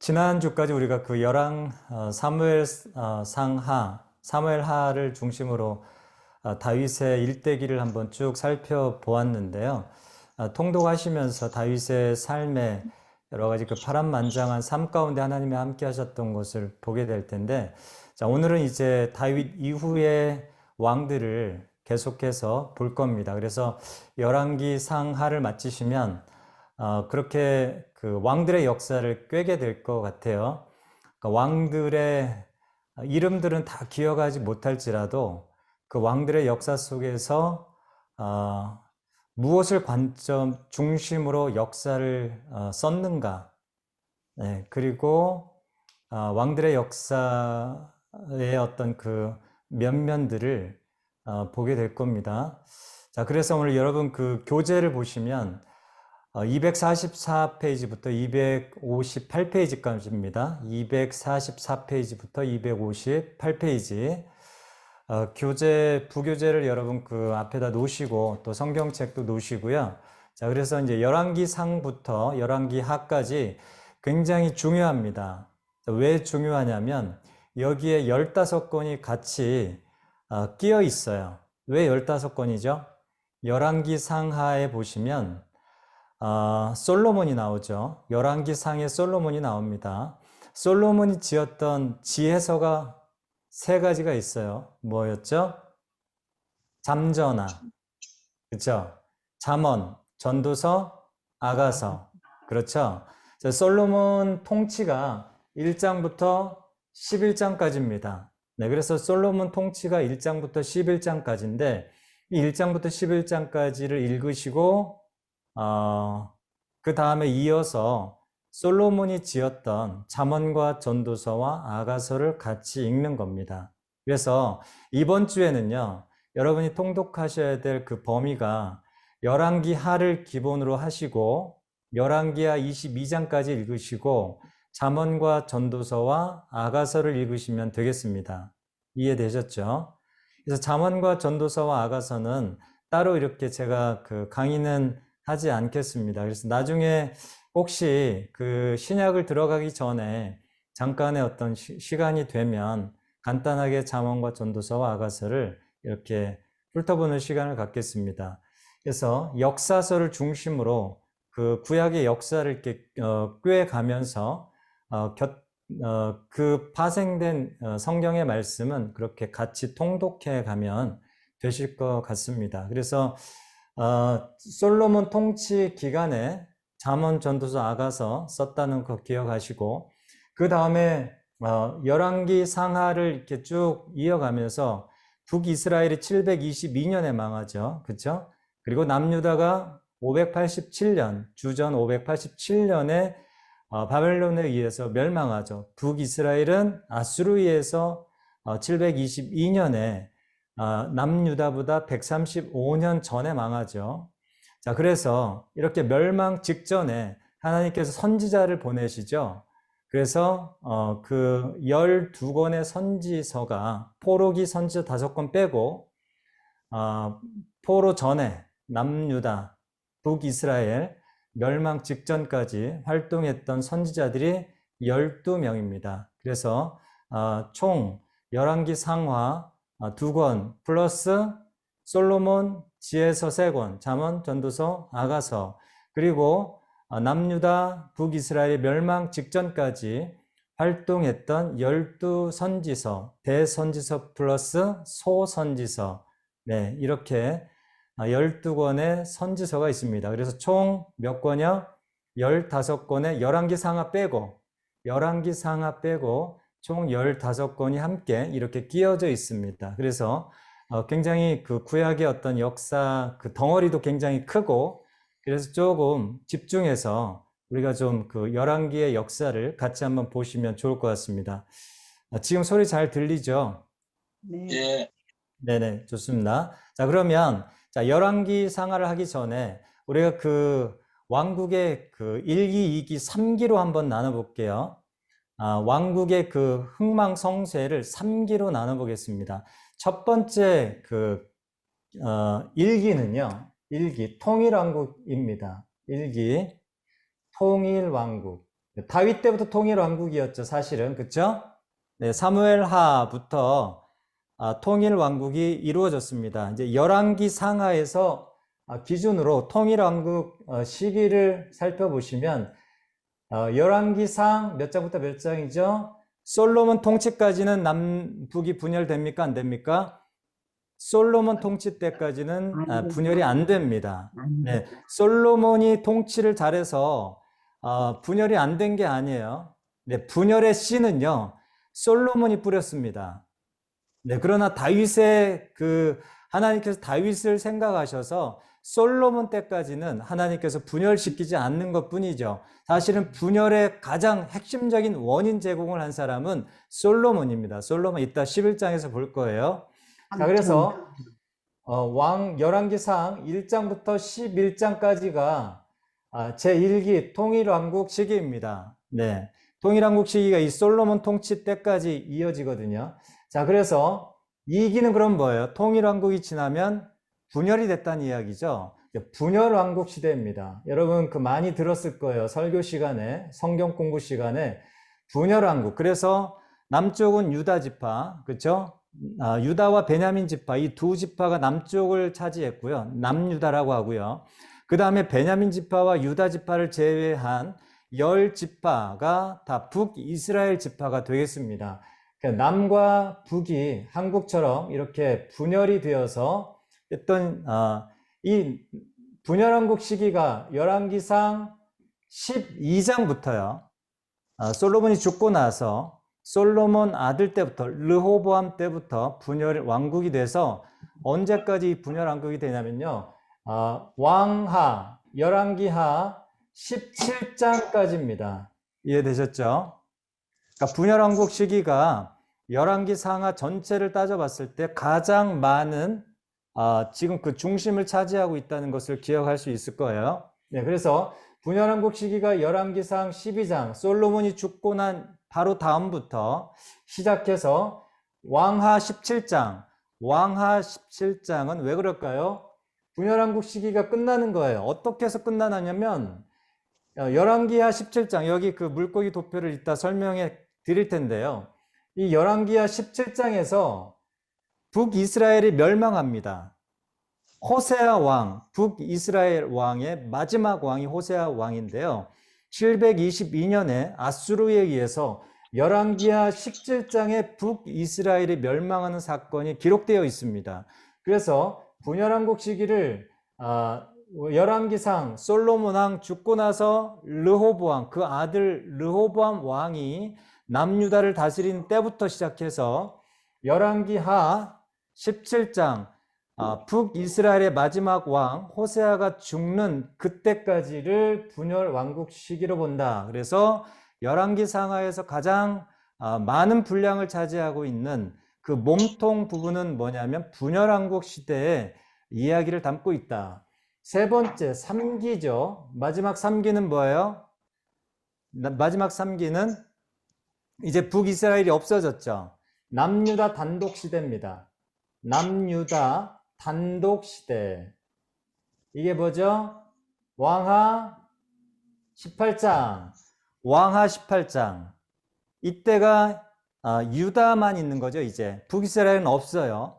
지난주까지 우리가 그 열왕 사무엘 상하, 사무엘하를 중심으로 다윗의 일대기를 한번 쭉 살펴보았는데요. 통독하시면서 다윗의 삶의 여러 가지 그 파란만장한 삶 가운데 하나님이 함께 하셨던 것을 보게 될 텐데, 자, 오늘은 이제 다윗 이후의 왕들을 계속해서 볼 겁니다. 그래서 열왕기 상하를 마치시면 그렇게 그 왕들의 역사를 꿰게 될 것 같아요. 그러니까 왕들의 이름들은 다 기억하지 못할지라도 그 왕들의 역사 속에서 무엇을 관점 중심으로 역사를 썼는가, 네, 그리고 왕들의 역사의 어떤 그 면면들을 보게 될 겁니다. 자, 그래서 오늘 여러분 그 교재를 보시면 244페이지부터 258페이지까지입니다. 244페이지부터 258페이지. 교재, 부교재를 여러분 그 앞에다 놓으시고 또 성경책도 놓으시고요. 자, 그래서 이제 열왕기상부터 열왕기하까지 굉장히 중요합니다. 왜 중요하냐면 여기에 15권이 같이 끼어 있어요. 왜 15권이죠? 열왕기상하에 보시면 솔로몬이 나오죠. 열왕기상에 솔로몬이 나옵니다. 솔로몬이 지었던 지혜서가 3가지가 있어요. 뭐였죠? 잠전하, 그렇죠? 잠언, 전도서, 아가서, 그렇죠? 솔로몬 통치가 1장부터 11장까지입니다. 네, 그래서 솔로몬 통치가 1장부터 11장까지인데 이 1장부터 11장까지를 읽으시고 그 다음에 이어서 솔로몬이 지었던 잠언과 전도서와 아가서를 같이 읽는 겁니다. 그래서 이번 주에는요, 여러분이 통독하셔야 될 그 범위가 열왕기하를 기본으로 하시고 열왕기하 22장까지 읽으시고 잠언과 전도서와 아가서를 읽으시면 되겠습니다. 이해되셨죠? 그래서 잠언과 전도서와 아가서는 따로 이렇게 제가 그 강의는 하지 않겠습니다. 그래서 나중에 혹시 그 신약을 들어가기 전에 잠깐의 어떤 시간이 되면 간단하게 잠언과 전도서와 아가서를 이렇게 훑어보는 시간을 갖겠습니다. 그래서 역사서를 중심으로 그 구약의 역사를 이렇게 꿰가면서 그 파생된 성경의 말씀은 그렇게 같이 통독해 가면 되실 것 같습니다. 그래서 솔로몬 통치 기간에 잠언, 전도서, 아가서 썼다는 거 기억하시고 그 다음에 열왕기 상하를 이렇게 쭉 이어가면서 북이스라엘이 722년에 망하죠. 그렇죠? 그리고 남유다가 587년, 주전 587년에 바벨론에 의해서 멸망하죠. 북이스라엘은 아수르에 의해서 722년에 남유다보다 135년 전에 망하죠. 자, 그래서 이렇게 멸망 직전에 하나님께서 선지자를 보내시죠. 그래서 그 12권의 선지서가 포로기 선지서 5권 빼고 포로 전에 남유다, 북이스라엘 멸망 직전까지 활동했던 선지자들이 12명입니다. 그래서 총 열왕기 상하 2권 플러스 솔로몬 지혜서 3권, 잠언, 전도서, 아가서, 그리고 남유다, 북이스라엘 멸망 직전까지 활동했던 12선지서, 대선지서 플러스 소선지서, 네, 이렇게 12권의 선지서가 있습니다. 그래서 총 몇 권이요? 15권의 열왕기 상하 빼고 총 15권이 함께 이렇게 끼어져 있습니다. 그래서 굉장히 그 구약의 어떤 역사 그 덩어리도 굉장히 크고 그래서 조금 집중해서 우리가 좀 그 열왕기의 역사를 같이 한번 보시면 좋을 것 같습니다. 지금 소리 잘 들리죠? 네. 네네, 좋습니다. 자, 그러면 자, 열왕기 상하를 하기 전에 우리가 그 왕국의 그 1기, 2기, 3기로 한번 나눠볼게요. 왕국의 그 흥망성쇠를 3기로 나눠보겠습니다. 첫 번째 그 1기는요. 1기 통일왕국입니다. 1기 통일왕국. 다윗 때부터 통일 왕국이었죠, 사실은. 그쵸? 네, 사무엘하부터 통일 왕국이 이루어졌습니다. 이제 열왕기 상하에서 기준으로 통일 왕국 시기를 살펴보시면 열왕기상 몇 장부터 몇 장이죠? 솔로몬 통치까지는 남북이 분열됩니까? 안 됩니까? 솔로몬 통치 때까지는 분열이 안 됩니다. 네, 솔로몬이 통치를 잘해서 분열이 안 된 게 아니에요. 네, 분열의 씨는요, 솔로몬이 뿌렸습니다. 네, 그러나 다윗의 하나님께서 다윗을 생각하셔서 솔로몬 때까지는 하나님께서 분열시키지 않는 것 뿐이죠. 사실은 분열의 가장 핵심적인 원인 제공을 한 사람은 솔로몬입니다. 솔로몬 이따 11장에서 볼 거예요. 자, 그래서 열왕기상 1장부터 11장까지가 제1기 통일왕국 시기입니다. 네, 통일왕국 시기가 이 솔로몬 통치 때까지 이어지거든요. 자, 그래서 2기는 그럼 뭐예요? 통일왕국이 지나면 분열이 됐다는 이야기죠. 분열왕국 시대입니다. 여러분 많이 들었을 거예요. 설교 시간에, 성경 공부 시간에 분열왕국. 그래서 남쪽은 유다 지파, 그렇죠? 유다와 베냐민 지파, 이 두 지파가 남쪽을 차지했고요. 남유다라고 하고요. 그 다음에 베냐민 지파와 유다 지파를 제외한 10지파가 다 북이스라엘 지파가 되겠습니다. 남과 북이 한국처럼 이렇게 분열이 되어서 어떤 이 분열왕국 시기가 열왕기상 12장부터요. 솔로몬이 죽고 나서 솔로몬 아들 때부터 르호보암 때부터 분열 왕국이 돼서 언제까지 분열 왕국이 되냐면요. 왕하 열왕기하 17장까지입니다. 이해되셨죠? 그러니까 분열왕국 시기가 열왕기 상하 전체를 따져봤을 때 가장 많은 지금 그 중심을 차지하고 있다는 것을 기억할 수 있을 거예요. 네, 그래서 분열왕국 시기가 열왕기상 12장 솔로몬이 죽고 난 바로 다음부터 시작해서 왕하 17장 왕하 17장은 왜 그럴까요? 분열왕국 시기가 끝나는 거예요. 어떻게 해서 끝나냐면 열왕기하 17장 여기 그 물고기 도표를 이따 설명해 드릴 텐데요. 이 열왕기하 17장에서 북이스라엘이 멸망합니다. 호세아 왕, 북이스라엘 왕의 마지막 왕이 호세아 왕인데요. 722년에 아수르에 의해서 열왕기하 17장에 북이스라엘이 멸망하는 사건이 기록되어 있습니다. 그래서 분열왕국 시기를 열왕기상 솔로몬 왕 죽고 나서 르호보암 그 아들 르호보암 왕이 남유다를 다스린 때부터 시작해서 열왕기하 17장 북이스라엘의 마지막 왕 호세아가 죽는 그때까지를 분열 왕국 시기로 본다. 그래서 열왕기 상하에서 가장 많은 분량을 차지하고 있는 그 몸통 부분은 뭐냐면 분열 왕국 시대의 이야기를 담고 있다. 세 번째 3기죠. 마지막 3기는 뭐예요? 마지막 3기는 이제 북이스라엘이 없어졌죠. 남유다 단독 시대입니다. 남유다 단독 시대. 이게 뭐죠? 왕하 18장. 왕하 18장. 이때가 유다만 있는 거죠, 이제. 북이스라엘은 없어요.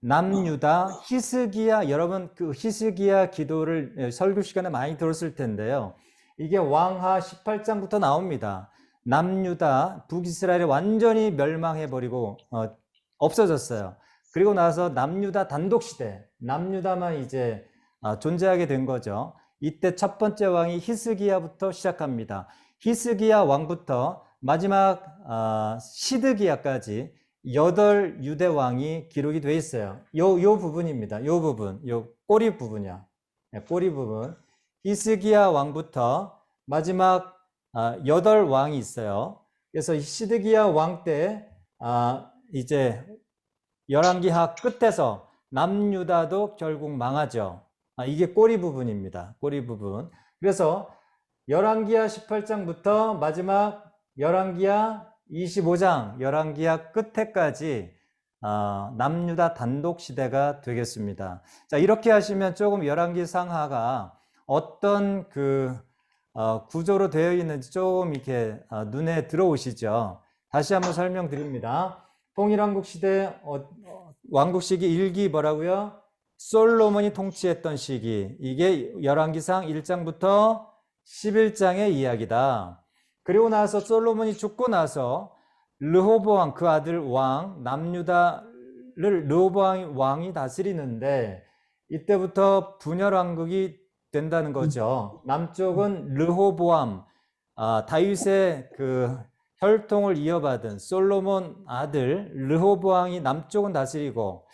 남유다 히스기야, 여러분 그 히스기야 기도를 설교 시간에 많이 들었을 텐데요. 이게 왕하 18장부터 나옵니다. 남유다, 북이스라엘이 완전히 멸망해버리고 없어졌어요. 그리고 나서 남유다 단독시대, 남유다만 이제 존재하게 된 거죠. 이때 첫 번째 왕이 히스기야부터 시작합니다. 히스기야 왕부터 마지막 시드기야까지 8유대 왕이 기록이 돼 있어요. 요 부분입니다. 요 부분, 요 꼬리 부분이야. 꼬리 부분. 히스기야 왕부터 마지막 8왕이 있어요. 그래서 시드기야 왕 때 이제 열왕기하 끝에서 남유다도 결국 망하죠. 이게 꼬리 부분입니다. 꼬리 부분. 그래서 열왕기하 18장부터 마지막 열왕기하 25장 열왕기하 끝에까지 남유다 단독 시대가 되겠습니다. 자, 이렇게 하시면 조금 열왕기 상하가 어떤 그 구조로 되어 있는지 조금 이렇게 눈에 들어오시죠. 다시 한번 설명드립니다. 통일왕국 시대 왕국 시기 1기 뭐라고요? 솔로몬이 통치했던 시기. 이게 열왕기상 1장부터 11장의 이야기다. 그리고 나서 솔로몬이 죽고 나서 르호보암 그 아들 왕 남유다를 르호보암 왕이 다스리는데 이때부터 분열 왕국이 된다는 거죠. 남쪽은 르호보암 다윗의 그 혈통을 이어받은 솔로몬 아들 르호보암이 남쪽은 다스리고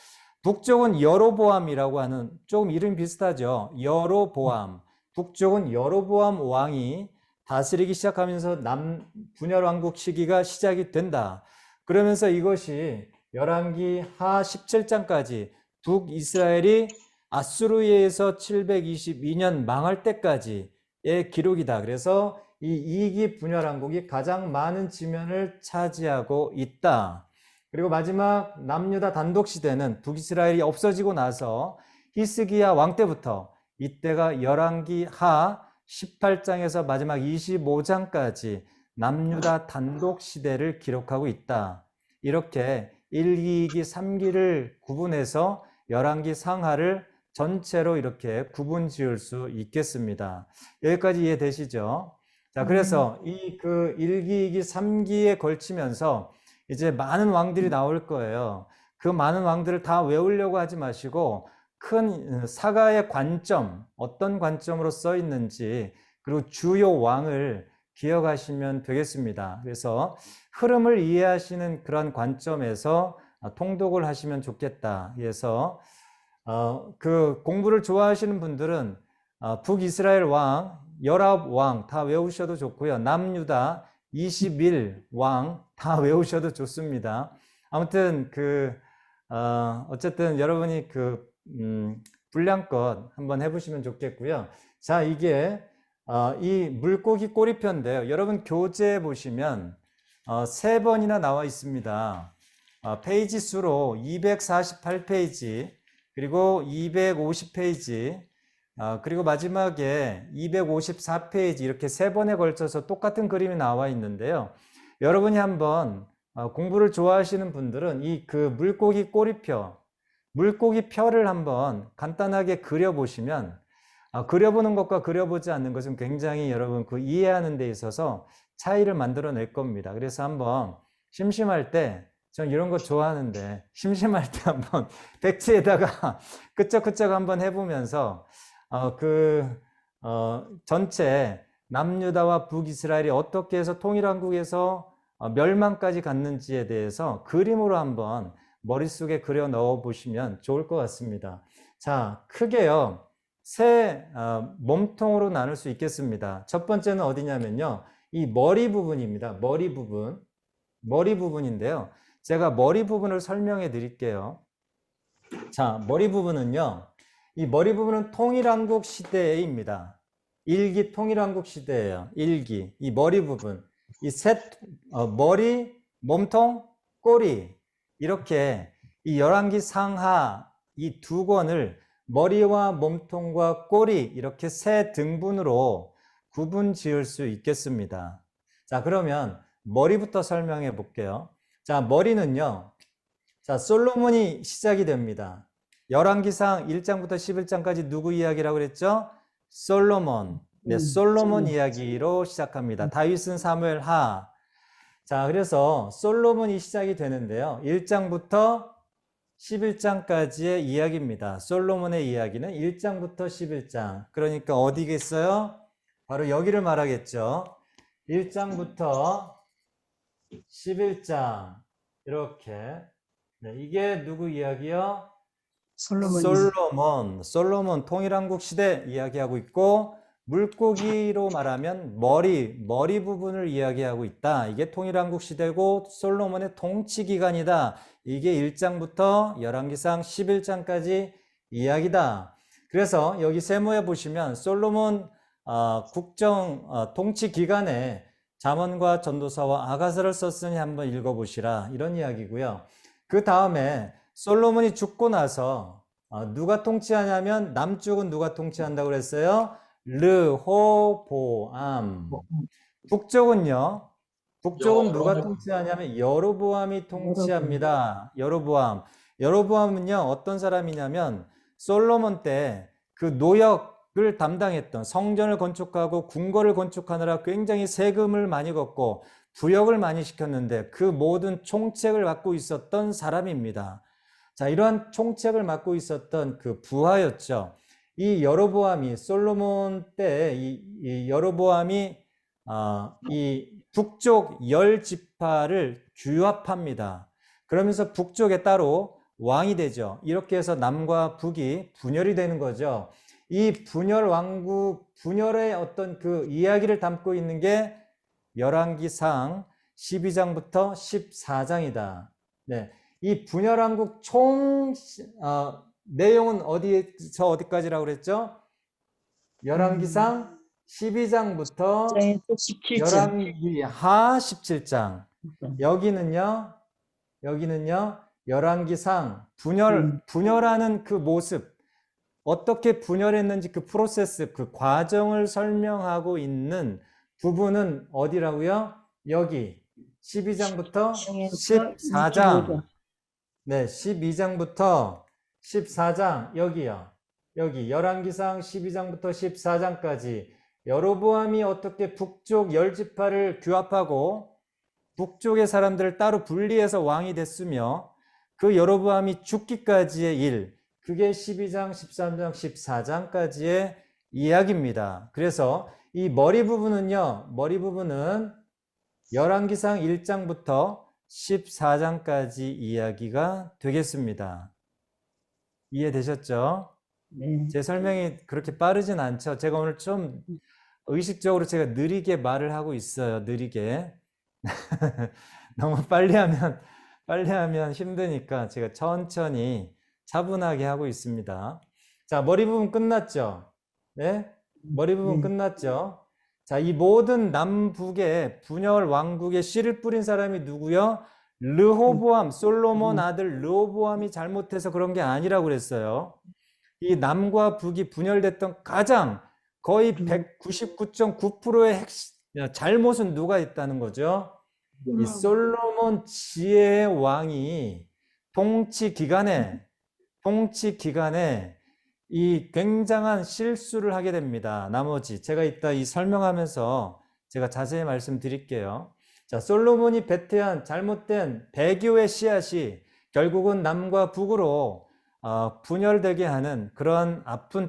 북쪽은 여로보암이라고 하는 조금 이름 비슷하죠. 여로보암. 북쪽은 여로보암 왕이 다스리기 시작하면서 분열 왕국 시기가 시작이 된다. 그러면서 이것이 열왕기 하 17장까지 북이스라엘이 아수르에 의해서 722년 망할 때까지의 기록이다. 그래서 이 2기 분열 왕국이 가장 많은 지면을 차지하고 있다. 그리고 마지막 남유다 단독 시대는 북이스라엘이 없어지고 나서 히스기야 왕 때부터 이때가 열왕기 하 18장에서 마지막 25장까지 남유다 단독 시대를 기록하고 있다. 이렇게 1, 2기, 3기를 구분해서 열왕기 상하를 전체로 이렇게 구분 지을 수 있겠습니다. 여기까지 이해되시죠? 자, 그래서 이 그 1기, 2기, 3기에 걸치면서 이제 많은 왕들이 나올 거예요. 그 많은 왕들을 다 외우려고 하지 마시고 큰 사가의 관점, 어떤 관점으로 써 있는지 그리고 주요 왕을 기억하시면 되겠습니다. 그래서 흐름을 이해하시는 그런 관점에서 통독을 하시면 좋겠다. 그래서 그 공부를 좋아하시는 분들은 북이스라엘 왕, 19왕 다 외우셔도 좋고요. 남유다 21왕 다 외우셔도 좋습니다. 아무튼 어쨌든 여러분이 분량껏 한번 해보시면 좋겠고요. 자, 이게 이 물고기 꼬리표인데요. 여러분 교재에 보시면 3번이나 나와 있습니다. 페이지 수로 248페이지 그리고 250페이지 그리고 마지막에 254페이지 이렇게 3번에 걸쳐서 똑같은 그림이 나와 있는데요. 여러분이 한번 공부를 좋아하시는 분들은 이 물고기 꼬리표, 물고기 표를 한번 간단하게 그려보시면 그려보는 것과 그려보지 않는 것은 굉장히 여러분 이해하는 데 있어서 차이를 만들어낼 겁니다. 그래서 한번 심심할 때 전 이런 거 좋아하는데 심심할 때 한번 백지에다가 끄적끄적 한번 해보면서 전체 남유다와 북이스라엘이 어떻게 해서 통일왕국에서 멸망까지 갔는지에 대해서 그림으로 한번 머릿속에 그려 넣어 보시면 좋을 것 같습니다. 자, 크게요. 세 몸통으로 나눌 수 있겠습니다. 첫 번째는 어디냐면요. 이 머리 부분입니다. 머리 부분인데요. 제가 머리 부분을 설명해 드릴게요. 자, 머리 부분은요. 이 머리 부분은 통일왕국 시대입니다. 1기 통일왕국 시대예요. 1기. 이 머리 부분. 이 머리, 몸통, 꼬리. 이렇게 이 열왕기 상하 이 두 권을 머리와 몸통과 꼬리 이렇게 세 등분으로 구분 지을 수 있겠습니다. 자, 그러면 머리부터 설명해 볼게요. 자, 머리는요. 자, 솔로몬이 시작이 됩니다. 열왕기상 1장부터 11장까지 누구 이야기라고 그랬죠? 솔로몬. 네, 솔로몬 이야기로 시작합니다. 다윗은 사무엘 하. 자, 그래서 솔로몬이 시작이 되는데요. 1장부터 11장까지의 이야기입니다. 솔로몬의 이야기는 1장부터 11장. 그러니까 어디겠어요? 바로 여기를 말하겠죠. 1장부터 11장. 이렇게. 네, 이게 누구 이야기요? 솔로몬 통일왕국 시대 이야기하고 있고, 물고기로 말하면 머리 부분을 이야기하고 있다. 이게 통일왕국 시대고 솔로몬의 통치 기간이다. 이게 1장부터 열왕기상 11장까지 이야기다. 그래서 여기 세모에 보시면 솔로몬 국정 통치 기간에 잠언과 전도서와 아가서를 썼으니 한번 읽어보시라. 이런 이야기고요. 그 다음에 솔로몬이 죽고 나서 누가 통치하냐면 남쪽은 누가 통치한다고 그랬어요? 르호보암. 북쪽은요? 북쪽은 누가 통치하냐면 여로보암이 통치합니다. 여로보암. 여로보암은요, 어떤 사람이냐면 솔로몬 때 그 노역을 담당했던, 성전을 건축하고 궁궐을 건축하느라 굉장히 세금을 많이 걷고 부역을 많이 시켰는데 그 모든 총책을 맡고 있었던 사람입니다. 자, 이러한 총책을 맡고 있었던 그 부하였죠. 이 여로보암이 솔로몬 때 이 여로보암이 이 북쪽 10지파를 규합합니다. 그러면서 북쪽에 따로 왕이 되죠. 이렇게 해서 남과 북이 분열이 되는 거죠. 이 분열 왕국, 분열의 어떤 그 이야기를 담고 있는 게 열왕기상 12장부터 14장이다. 네. 이 분열 왕국 총 내용은 어디서 어디까지라고 그랬죠? 열왕기상 12장부터 열왕기하 17장. 여기는요 열왕기상 분열하는 그 모습, 어떻게 분열했는지 그 프로세스, 그 과정을 설명하고 있는 부분은 어디라고요? 여기 12장부터 14장. 네, 12장부터 14장 여기요. 여기 열왕기상 12장부터 14장까지 여로보암이 어떻게 북쪽 10지파를 규합하고 북쪽의 사람들을 따로 분리해서 왕이 됐으며 그 여로보암이 죽기까지의 일, 그게 12장, 13장, 14장까지의 이야기입니다. 그래서 이 머리 부분은요, 머리 부분은 열왕기상 1장부터 14장까지 이야기가 되겠습니다. 이해되셨죠? 네. 제 설명이 그렇게 빠르진 않죠. 제가 오늘 좀 의식적으로 제가 느리게 말을 하고 있어요. 느리게. 너무 빨리 하면 힘드니까 제가 천천히 차분하게 하고 있습니다. 자, 머리 부분 끝났죠? 네? 머리 부분 끝났죠? 자, 이 모든 남북의 분열 왕국에 씨를 뿌린 사람이 누구요? 르호보암, 솔로몬 아들 르호보암이 잘못해서 그런 게 아니라고 그랬어요. 이 남과 북이 분열됐던 가장 거의 199.9%의 잘못은 누가 있다는 거죠? 이 솔로몬 지혜의 왕이 통치 기간에 이 굉장한 실수를 하게 됩니다. 나머지 제가 이따 이 설명하면서 제가 자세히 말씀드릴게요. 자, 솔로몬이 배태한 잘못된 배교의 씨앗이 결국은 남과 북으로 분열되게 하는 그런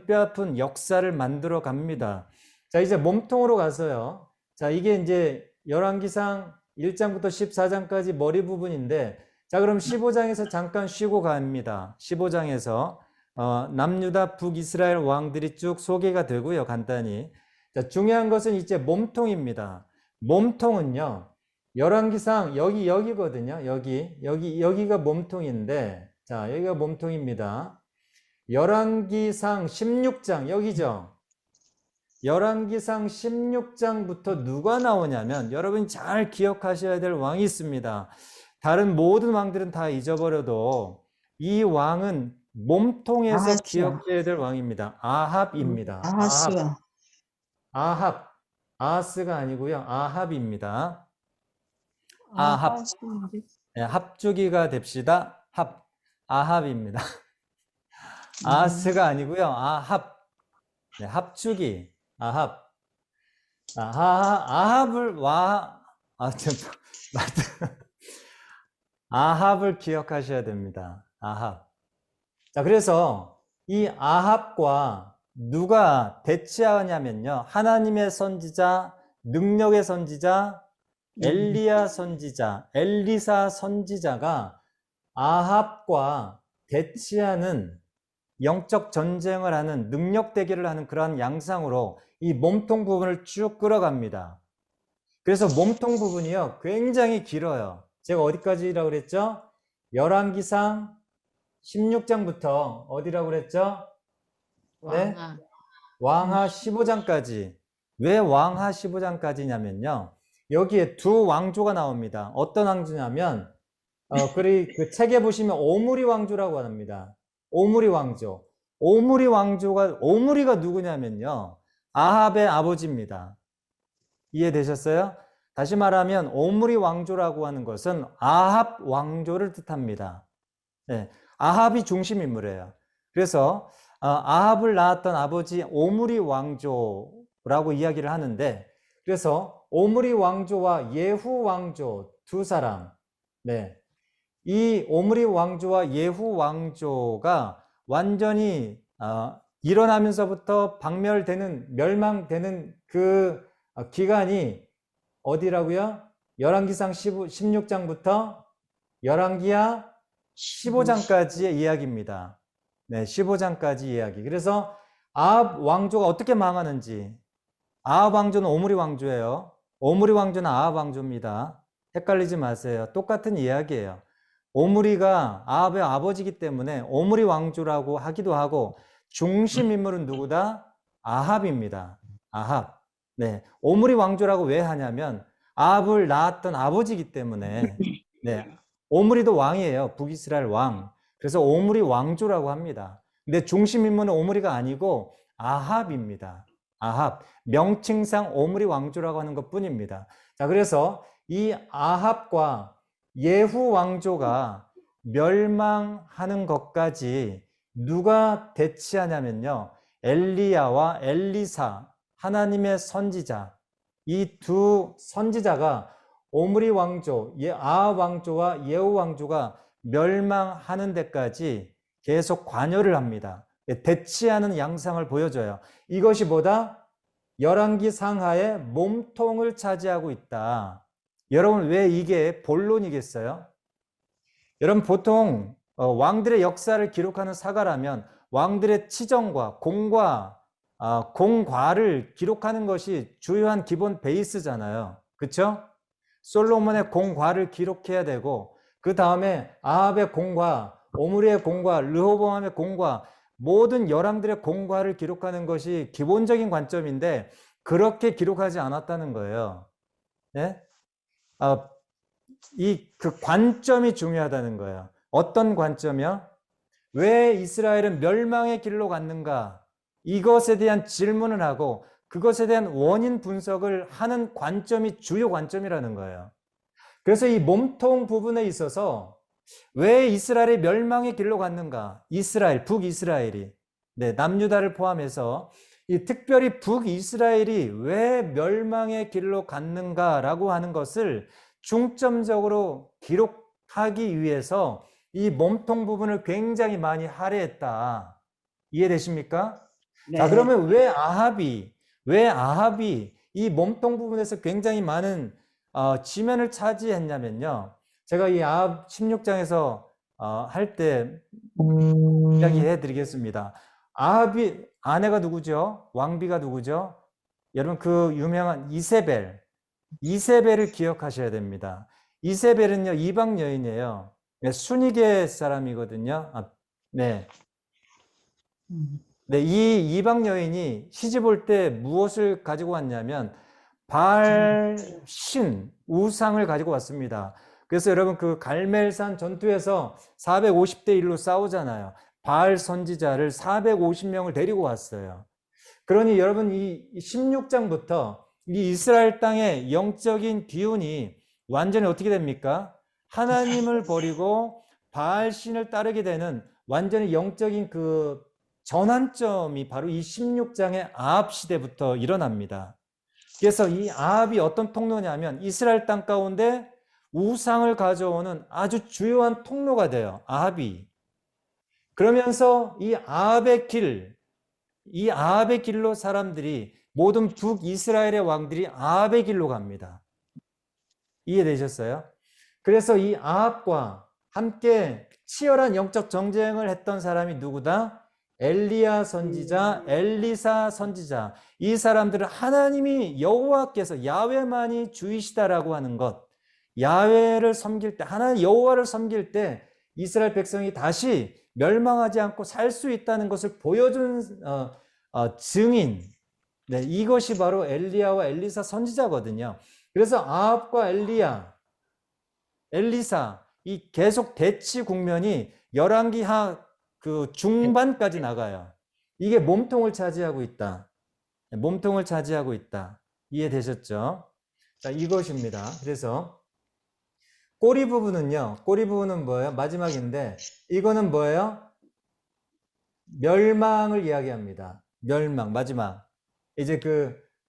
뼈아픈 역사를 만들어 갑니다. 자, 이제 몸통으로 가서요. 자, 이게 이제 열왕기상 1장부터 14장까지 머리 부분인데, 자, 그럼 15장에서 잠깐 쉬고 갑니다. 15장에서 남유다 북이스라엘 왕들이 쭉 소개가 되고요. 간단히. 자, 중요한 것은 이제 몸통입니다. 몸통은요, 열왕기상 여기거든요. 여기가 몸통인데, 자, 여기가 몸통입니다. 열왕기상 16장 여기죠. 열왕기상 16장부터 누가 나오냐면 여러분이 잘 기억하셔야 될 왕이 있습니다. 다른 모든 왕들은 다 잊어버려도 이 왕은 몸통에서 기억해야 될 왕입니다. 아합입니다. 아하스가 아니고요. 아합입니다. 아합. 네, 합주기가 됩시다. 아합입니다. 아하스가 아니고요. 아합. 네, 합주기. 아합을 기억하셔야 됩니다. 아합. 자, 그래서 이 아합과 누가 대치하냐면요. 하나님의 선지자, 능력의 선지자, 엘리야 선지자, 엘리사 선지자가 아합과 대치하는 영적 전쟁을 하는 능력 대결을 하는 그러한 양상으로 이 몸통 부분을 쭉 끌어갑니다. 그래서 몸통 부분이요 굉장히 길어요. 제가 어디까지라고 그랬죠? 열왕기상 16장부터 어디라고 그랬죠? 네? 왕하 15장까지. 왜 왕하 15장까지냐면요. 여기에 두 왕조가 나옵니다. 어떤 왕조냐면 그 책에 보시면 오므리 왕조라고 합니다. 오므리 왕조. 오므리가 누구냐면요. 아합의 아버지입니다. 이해되셨어요? 다시 말하면 오므리 왕조라고 하는 것은 아합 왕조를 뜻합니다. 네, 아합이 중심 인물이에요. 그래서 아합을 낳았던 아버지 오므리 왕조라고 이야기를 하는데, 그래서 오므리 왕조와 예후 왕조 두 사람, 네, 이 오므리 왕조와 예후 왕조가 완전히 일어나면서부터 박멸되는, 멸망되는 그 기간이 어디라고요? 열왕기상 16장부터 열왕기하 15장까지의 이야기입니다. 네, 15장까지 이야기. 그래서 아합 왕조가 어떻게 망하는지, 아합 왕조는 오므리 왕조예요. 오므리 왕조는 아합 왕조입니다. 헷갈리지 마세요. 똑같은 이야기예요. 오므리가 아합의 아버지이기 때문에 오므리 왕조라고 하기도 하고, 중심 인물은 누구다? 아합입니다. 아합. 네, 오므리 왕조라고 왜 하냐면 아합을 낳았던 아버지이기 때문에. 네, 오므리도 왕이에요. 북이스라엘 왕. 그래서 오므리 왕조라고 합니다. 근데 중심 인물은 오므리가 아니고 아합입니다. 아합. 명칭상 오므리 왕조라고 하는 것 뿐입니다. 자, 그래서 이 아합과 예후 왕조가 멸망하는 것까지 누가 대치하냐면요, 엘리야와 엘리사, 하나님의 선지자, 이 두 선지자가 오므리 왕조, 아합 왕조와 예후 왕조가 멸망하는 데까지 계속 관여를 합니다. 대치하는 양상을 보여줘요. 이것이 뭐다? 열왕기 상하의 몸통을 차지하고 있다. 여러분, 왜 이게 본론이겠어요? 여러분, 보통 왕들의 역사를 기록하는 사가라면 왕들의 치정과 공과를 기록하는 것이 주요한 기본 베이스잖아요. 그렇죠? 솔로몬의 공과를 기록해야 되고, 그 다음에 아합의 공과, 오므리의 공과, 르호보암의 공과, 모든 열왕들의 공과를 기록하는 것이 기본적인 관점인데 그렇게 기록하지 않았다는 거예요. 네? 그 관점이 중요하다는 거예요. 어떤 관점이요? 왜 이스라엘은 멸망의 길로 갔는가? 이것에 대한 질문을 하고 그것에 대한 원인 분석을 하는 관점이 주요 관점이라는 거예요. 그래서 이 몸통 부분에 있어서 왜 이스라엘이 멸망의 길로 갔는가? 이스라엘, 북이스라엘이, 네, 남유다를 포함해서 이 특별히 북이스라엘이 왜 멸망의 길로 갔는가라고 하는 것을 중점적으로 기록하기 위해서 이 몸통 부분을 굉장히 많이 할애했다. 이해되십니까? 네. 자, 그러면 왜 아합이 이 몸통 부분에서 굉장히 많은 지면을 차지했냐면요. 제가 이 아합 16장에서 할 때 이야기해 드리겠습니다. 아합이 아내가 누구죠? 왕비가 누구죠? 여러분, 그 유명한 이세벨을 기억하셔야 됩니다. 이세벨은요, 이방 여인이에요. 순위계 사람이거든요. 네. 네, 이 이방 여인이 시집 올 때 무엇을 가지고 왔냐면 바알신 우상을 가지고 왔습니다. 그래서 여러분, 그 갈멜산 전투에서 450대 1로 싸우잖아요. 바알 선지자를 450명을 데리고 왔어요. 그러니 여러분, 이 16장부터 이 이스라엘 땅의 영적인 기운이 완전히 어떻게 됩니까? 하나님을 버리고 바알신을 따르게 되는 완전히 영적인 그 전환점이 바로 이 16장의 아합 시대부터 일어납니다. 그래서 이 아합이 어떤 통로냐면 이스라엘 땅 가운데 우상을 가져오는 아주 주요한 통로가 돼요. 아합이. 그러면서 이 아합의 길로 사람들이, 모든 북이스라엘의 왕들이 아합의 길로 갑니다. 이해되셨어요? 그래서 이 아합과 함께 치열한 영적 정쟁을 했던 사람이 누구다? 엘리야 선지자, 엘리사 선지자. 이 사람들은 하나님이 여호와께서 야훼만이 주이시다라고 하는 것, 야훼를 섬길 때, 하나님 여호와를 섬길 때 이스라엘 백성이 다시 멸망하지 않고 살 수 있다는 것을 보여준 증인, 네, 이것이 바로 엘리야와 엘리사 선지자거든요. 그래서 아합과 엘리사, 이 계속 대치 국면이 열왕기하 그 중반까지 나가요. 이게 몸통을 차지하고 있다. 몸통을 차지하고 있다. 이해되셨죠? 자, 이것입니다. 그래서 꼬리 부분은요. 꼬리 부분은 뭐예요? 마지막인데 이거는 뭐예요? 멸망을 이야기합니다. 멸망, 마지막. 이제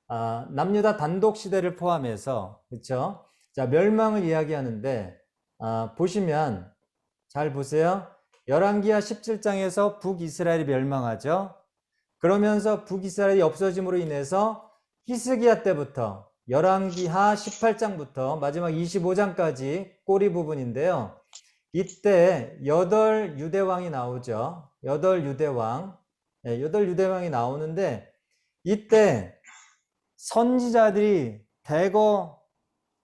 남유다 단독 시대를 포함해서, 그렇죠? 자, 멸망을 이야기하는데, 보시면, 잘 보세요. 열왕기하 17장에서 북이스라엘이 멸망하죠. 그러면서 북이스라엘이 없어짐으로 인해서 히스기야 때부터 열왕기하 18장부터 마지막 25장까지 꼬리 부분인데요. 이때 8유대왕이 나오죠. 8유대왕. 네, 8유대왕이 나오는데 이때 선지자들이 대거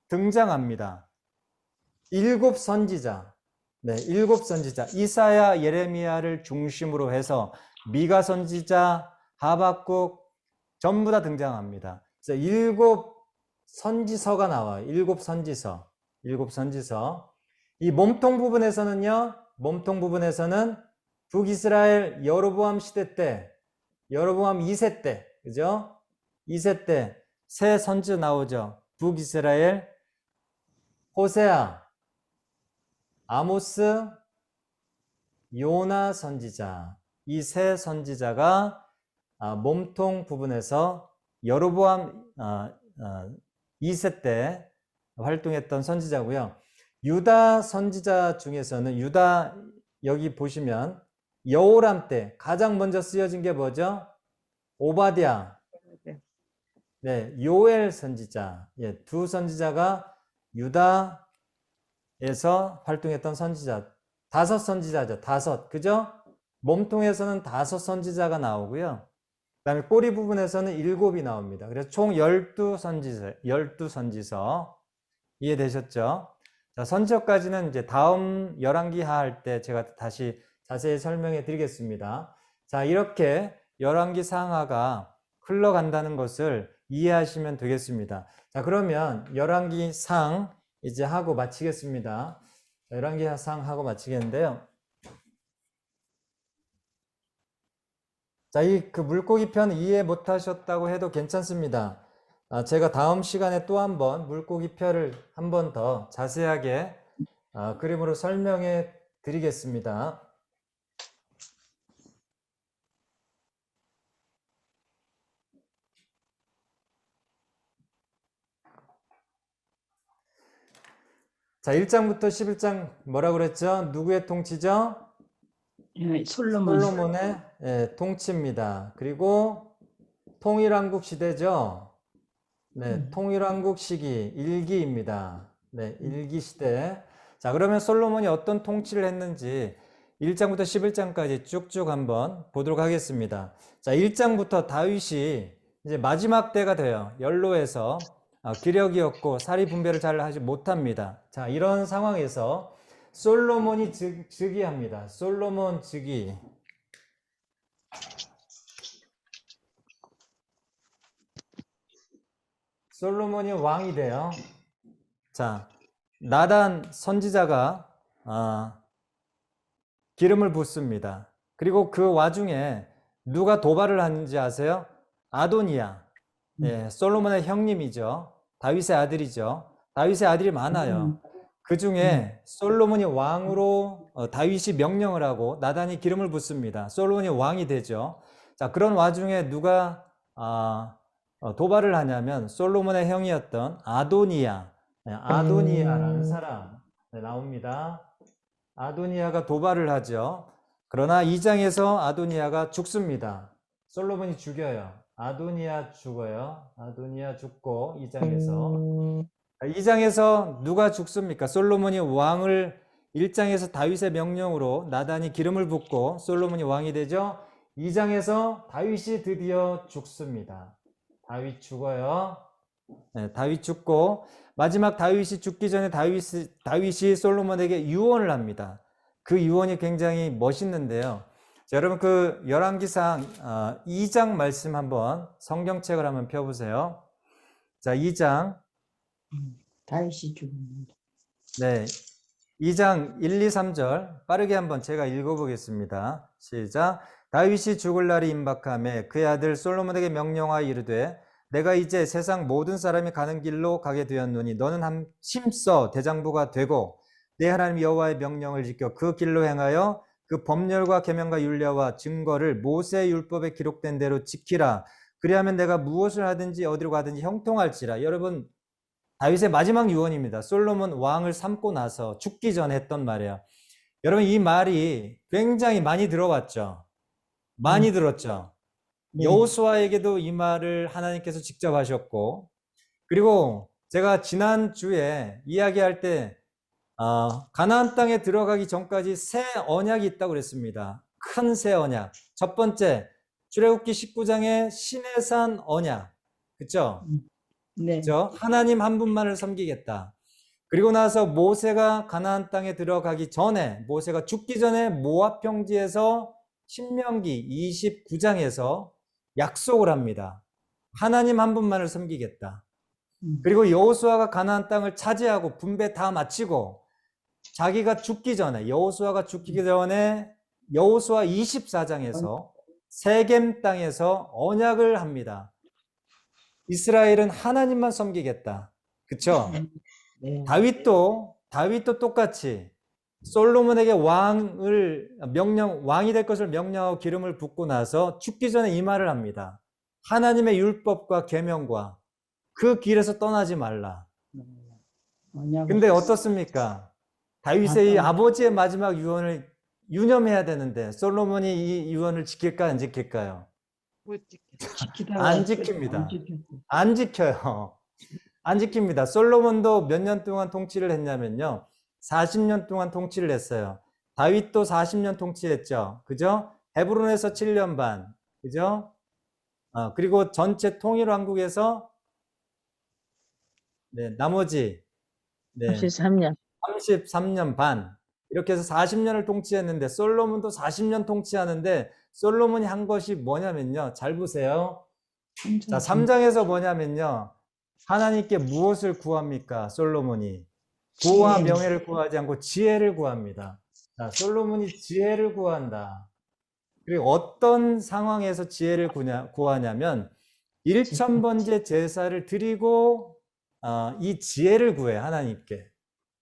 등장합니다. 7선지자. 네, 7선지자. 이사야, 예레미야를 중심으로 해서 미가 선지자, 하박국 전부 다 등장합니다. 그래서 7선지서가 나와요. 7선지서. 7선지서. 이 몸통 부분에서는 북이스라엘 여로보암 시대 때, 여로보암 2세 때, 그죠? 2세 때 새 선지 나오죠. 북이스라엘, 호세아, 아모스, 요나 선지자. 이 세 선지자가 몸통 부분에서 여로보암 2세 때 활동했던 선지자고요. 유다 선지자 중에서는 유다 여기 보시면 여호람 때 가장 먼저 쓰여진 게 뭐죠? 오바댜. 네, 요엘 선지자. 예, 두 선지자가 유다에서 활동했던 선지자. 5선지자죠. 5. 그죠? 몸통에서는 5선지자가 나오고요. 그다음에 꼬리 부분에서는 7이 나옵니다. 그래서 총 12선지서, 12선지서. 이해되셨죠? 자, 선지서까지는 이제 다음 열왕기하 할 때 제가 다시 자세히 설명해 드리겠습니다. 자, 이렇게 열왕기 상하가 흘러간다는 것을 이해하시면 되겠습니다. 자, 그러면 열왕기 상 이제 하고 마치겠습니다. 열왕기 상 하고 마치겠는데요. 자, 물고기 편 이해 못하셨다고 해도 괜찮습니다. 제가 다음 시간에 또 한번 물고기 편을 한 번 더 자세하게 그림으로 설명해 드리겠습니다. 자, 1장부터 11장 뭐라고 그랬죠? 누구의 통치죠? 솔로몬의 통치입니다. 그리고 통일왕국 시대죠. 네, 통일왕국 시기 1기입니다. 네, 1기 시대. 자, 그러면 솔로몬이 어떤 통치를 했는지 1장부터 11장까지 쭉쭉 한번 보도록 하겠습니다. 자, 1장부터 다윗이 이제 마지막 때가 돼요. 연로해서 기력이 없고 사리 분배를 잘 하지 못합니다. 자, 이런 상황에서 솔로몬이 즉위합니다. 솔로몬 즉위. 솔로몬이 왕이 돼요. 자, 나단 선지자가 기름을 붓습니다. 그리고 그 와중에 누가 도발을 하는지 아세요? 아도니아. 예, 솔로몬의 형님이죠. 다윗의 아들이죠. 다윗의 아들이 많아요. 그 중에 솔로몬이 왕으로 다윗이 명령을 하고 나단이 기름을 붓습니다. 솔로몬이 왕이 되죠. 자, 그런 와중에 누가 도발을 하냐면 솔로몬의 형이었던 아도니아. 네, 아도니아라는 사람 나옵니다. 아도니아가 도발을 하죠. 그러나 2장에서 아도니아가 죽습니다. 솔로몬이 죽여요. 아도니아 죽어요. 아도니아 죽고 2장에서 누가 죽습니까? 솔로몬이 왕을 1장에서 다윗의 명령으로 나단이 기름을 붓고 솔로몬이 왕이 되죠. 2장에서 다윗이 드디어 죽습니다. 다윗 죽어요. 네, 다윗 죽고 마지막 다윗이 죽기 전에 다윗이 솔로몬에게 유언을 합니다. 그 유언이 굉장히 멋있는데요. 자, 여러분 그 열왕기상 2장 말씀 한번 성경책을 한번 펴보세요. 자, 2장. 다윗이 죽습니다. 네, 2장 1, 2, 3절 빠르게 한번 제가 읽어보겠습니다. 시작. 다윗이 죽을 날이 임박하매 그의 아들 솔로몬에게 명령하여 이르되 내가 이제 세상 모든 사람이 가는 길로 가게 되었노니 너는 힘써 대장부가 되고 내 하나님 여호와의 명령을 지켜 그 길로 행하여 그 법률과 계명과 율례와 증거를 모세의 율법에 기록된 대로 지키라. 그리하면 내가 무엇을 하든지 어디로 가든지 형통할지라. 여러분, 다윗의 마지막 유언입니다. 솔로몬 왕을 삼고 나서 죽기 전에 했던 말이에요. 여러분, 이 말이 굉장히 많이 들어왔죠. 많이 들었죠. 네. 여호수아에게도 이 말을 하나님께서 직접 하셨고, 그리고 제가 지난주에 이야기할 때 가나안 땅에 들어가기 전까지 새 언약이 있다고 그랬습니다. 큰 새 언약. 첫 번째, 출애굽기 19장의 시내산 언약. 그렇죠? 네. 그렇죠? 하나님 한 분만을 섬기겠다. 그리고 나서 모세가 가나안 땅에 들어가기 전에, 모세가 죽기 전에 모압 평지에서 신명기 29장에서 약속을 합니다. 하나님 한 분만을 섬기겠다. 그리고 여호수아가 가나안 땅을 차지하고 분배 다 마치고 자기가 죽기 전에, 여호수아가 죽기 전에 여호수아 24장에서 세겜 땅에서 언약을 합니다. 이스라엘은 하나님만 섬기겠다. 그쵸? 네. 다윗도 똑같이 솔로몬에게 왕이 될 것을 명령하고 기름을 붓고 나서 죽기 전에 이 말을 합니다. 하나님의 율법과 계명과 그 길에서 떠나지 말라. 언약을 근데 어떻습니까? 다윗의 이 아버지의 마지막 유언을 유념해야 되는데 솔로몬이 이 유언을 지킬까 안 지킬까요? 지키다가 안 지킵니다. 안 지켰고. 안 지켜요. 안 지킵니다. 솔로몬도 몇 년 동안 통치를 했냐면요. 40년 동안 통치를 했어요. 다윗도 40년 통치했죠. 그죠? 헤브론에서 7년 반. 그죠? 그리고 전체 통일왕국에서 네, 나머지 네, 33년. 33년 반. 이렇게 해서 40년을 통치했는데 솔로몬도 40년 통치하는데 솔로몬이 한 것이 뭐냐면요. 잘 보세요. 자, 3장에서 뭐냐면요. 하나님께 무엇을 구합니까? 솔로몬이 부와 명예를 구하지 않고 지혜를 구합니다. 자, 솔로몬이 지혜를 구한다. 그리고 어떤 상황에서 지혜를 구하냐면 1000번째 제사를 드리고 이 지혜를 구해 하나님께.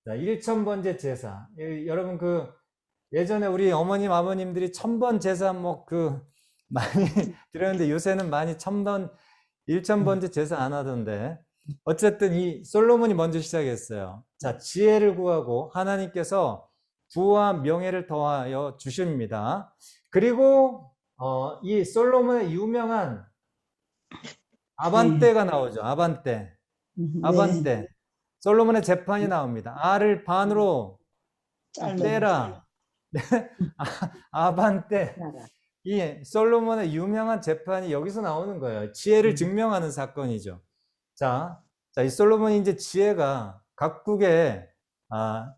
자, 1000번째 제사. 여러분 그 예전에 우리 어머님 아버님들이 1000번 제사 많이 드렸는데 요새는 많이 1000번째 제사 안 하던데 어쨌든 이 솔로몬이 먼저 시작했어요. 자, 지혜를 구하고 하나님께서 부와 명예를 더하여 주십니다. 그리고 이 솔로몬의 유명한 아반떼가 나오죠. 아반떼. 아반떼. 솔로몬의 재판이 나옵니다. 알을 반으로 떼라. 아반떼. 이 솔로몬의 유명한 재판이 여기서 나오는 거예요. 지혜를 증명하는 사건이죠. 자, 이 솔로몬이 이제 지혜가 각국의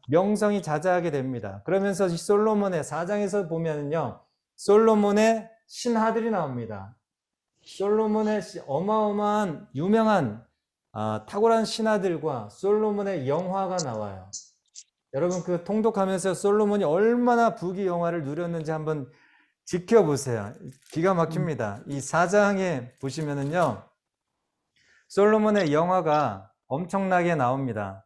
명성이 자자하게 됩니다. 그러면서 이 솔로몬의 4장에서 보면요, 솔로몬의 신하들이 나옵니다. 솔로몬의 어마어마한 유명한 탁월한 신하들과 솔로몬의 영화가 나와요. 여러분 그 통독하면서 솔로몬이 얼마나 부귀영화를 누렸는지 한번 지켜보세요. 기가 막힙니다. 이 4장에 보시면은요, 솔로몬의 영화가 엄청나게 나옵니다.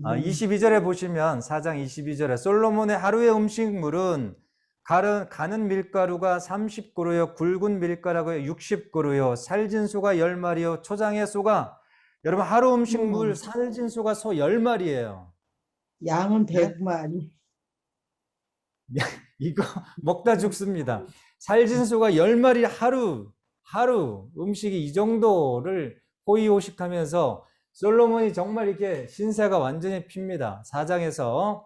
22절에 보시면 4장 22절에 솔로몬의 하루의 음식물은 가는 밀가루가 30그루요, 굵은 밀가루가 60그루요, 살진 소가 10마리요, 초장의 소가, 여러분 하루 음식물 살진 소가 소 10마리예요. 양은 100마리. 이거 먹다 죽습니다. 살진 소가 10마리 하루 음식이 이 정도를 호의호식하면서 솔로몬이 정말 이렇게 신세가 완전히 핍니다. 4장에서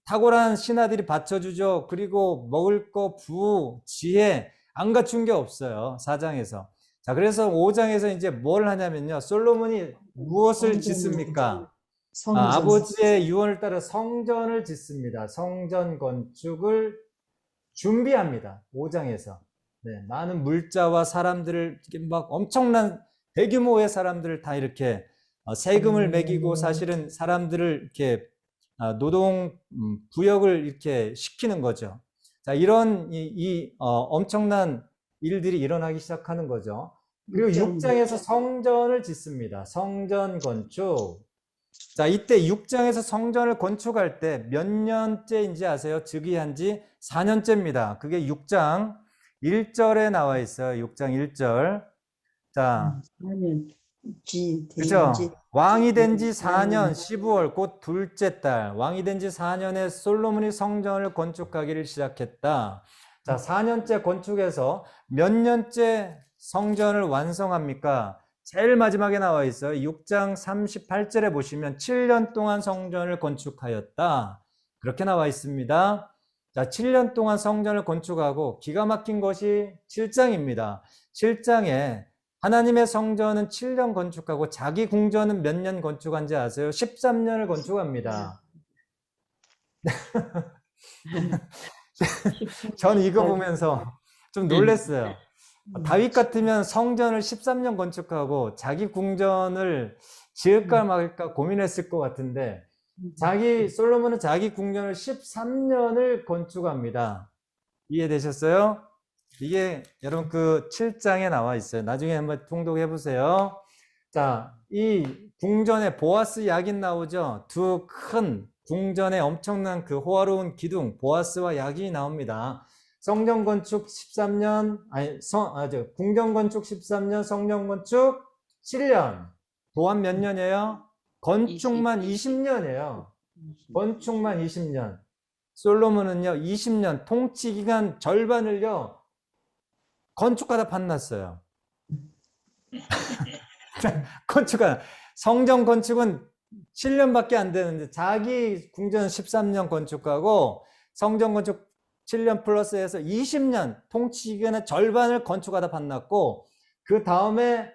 탁월한 신하들이 받쳐주죠. 그리고 먹을 거, 부, 지혜 안 갖춘 게 없어요. 4장에서. 자, 그래서 5장에서 이제 뭘 하냐면요. 솔로몬이 무엇을 짓습니까? 아버지의 유언을 따라 성전을 짓습니다. 성전 건축을 준비합니다. 5장에서. 네, 많은 물자와 사람들을 막 엄청난 대규모의 사람들을 다 이렇게 세금을 매기고 사실은 사람들을 이렇게 노동 부역을 이렇게 시키는 거죠. 자, 이런 엄청난 일들이 일어나기 시작하는 거죠. 그리고 6장에서 성전을 짓습니다. 성전 건축. 자, 이때 6장에서 성전을 건축할 때 몇 년째인지 아세요? 즉위한 지 4년째입니다. 그게 6장 1절에 나와 있어요. 6장 1절. 자, 4년 그죠? 왕이 된 지 4년 12월 곧 둘째 달, 왕이 된 지 4년에 솔로몬이 성전을 건축하기를 시작했다. 자, 4년째 건축해서 몇 년째 성전을 완성합니까? 제일 마지막에 나와 있어요. 6장 38절에 보시면 7년 동안 성전을 건축하였다. 그렇게 나와 있습니다. 자, 7년 동안 성전을 건축하고 기가 막힌 것이 7장입니다. 7장에 하나님의 성전은 7년 건축하고 자기 궁전은 몇 년 건축한지 아세요? 13년을 건축합니다. 저는 이거 보면서 좀 놀랐어요. 다윗 같으면 성전을 13년 건축하고 자기 궁전을 지을까 말까 고민했을 것 같은데 솔로몬은 자기 궁전을 13년을 건축합니다. 이해되셨어요? 이게 여러분 그 7장에 나와 있어요. 나중에 한번 통독해 보세요. 자, 이 궁전에 보아스 야긴 나오죠. 두 큰 궁전에 엄청난 그 호화로운 기둥 보아스와 야긴이 나옵니다. 성전 건축 13년, 궁전 건축 13년, 성전 건축 7년. 도합 몇 년이에요? 건축만 20년이에요. 건축만 20년. 솔로몬은요, 20년 통치 기간 절반을요, 건축하다 판났어요. 성전 건축은 7년밖에 안 되는데 자기 궁전 13년 건축하고 성전 건축 7년 플러스해서 20년 통치 기간의 절반을 건축하다 판났고 그 다음에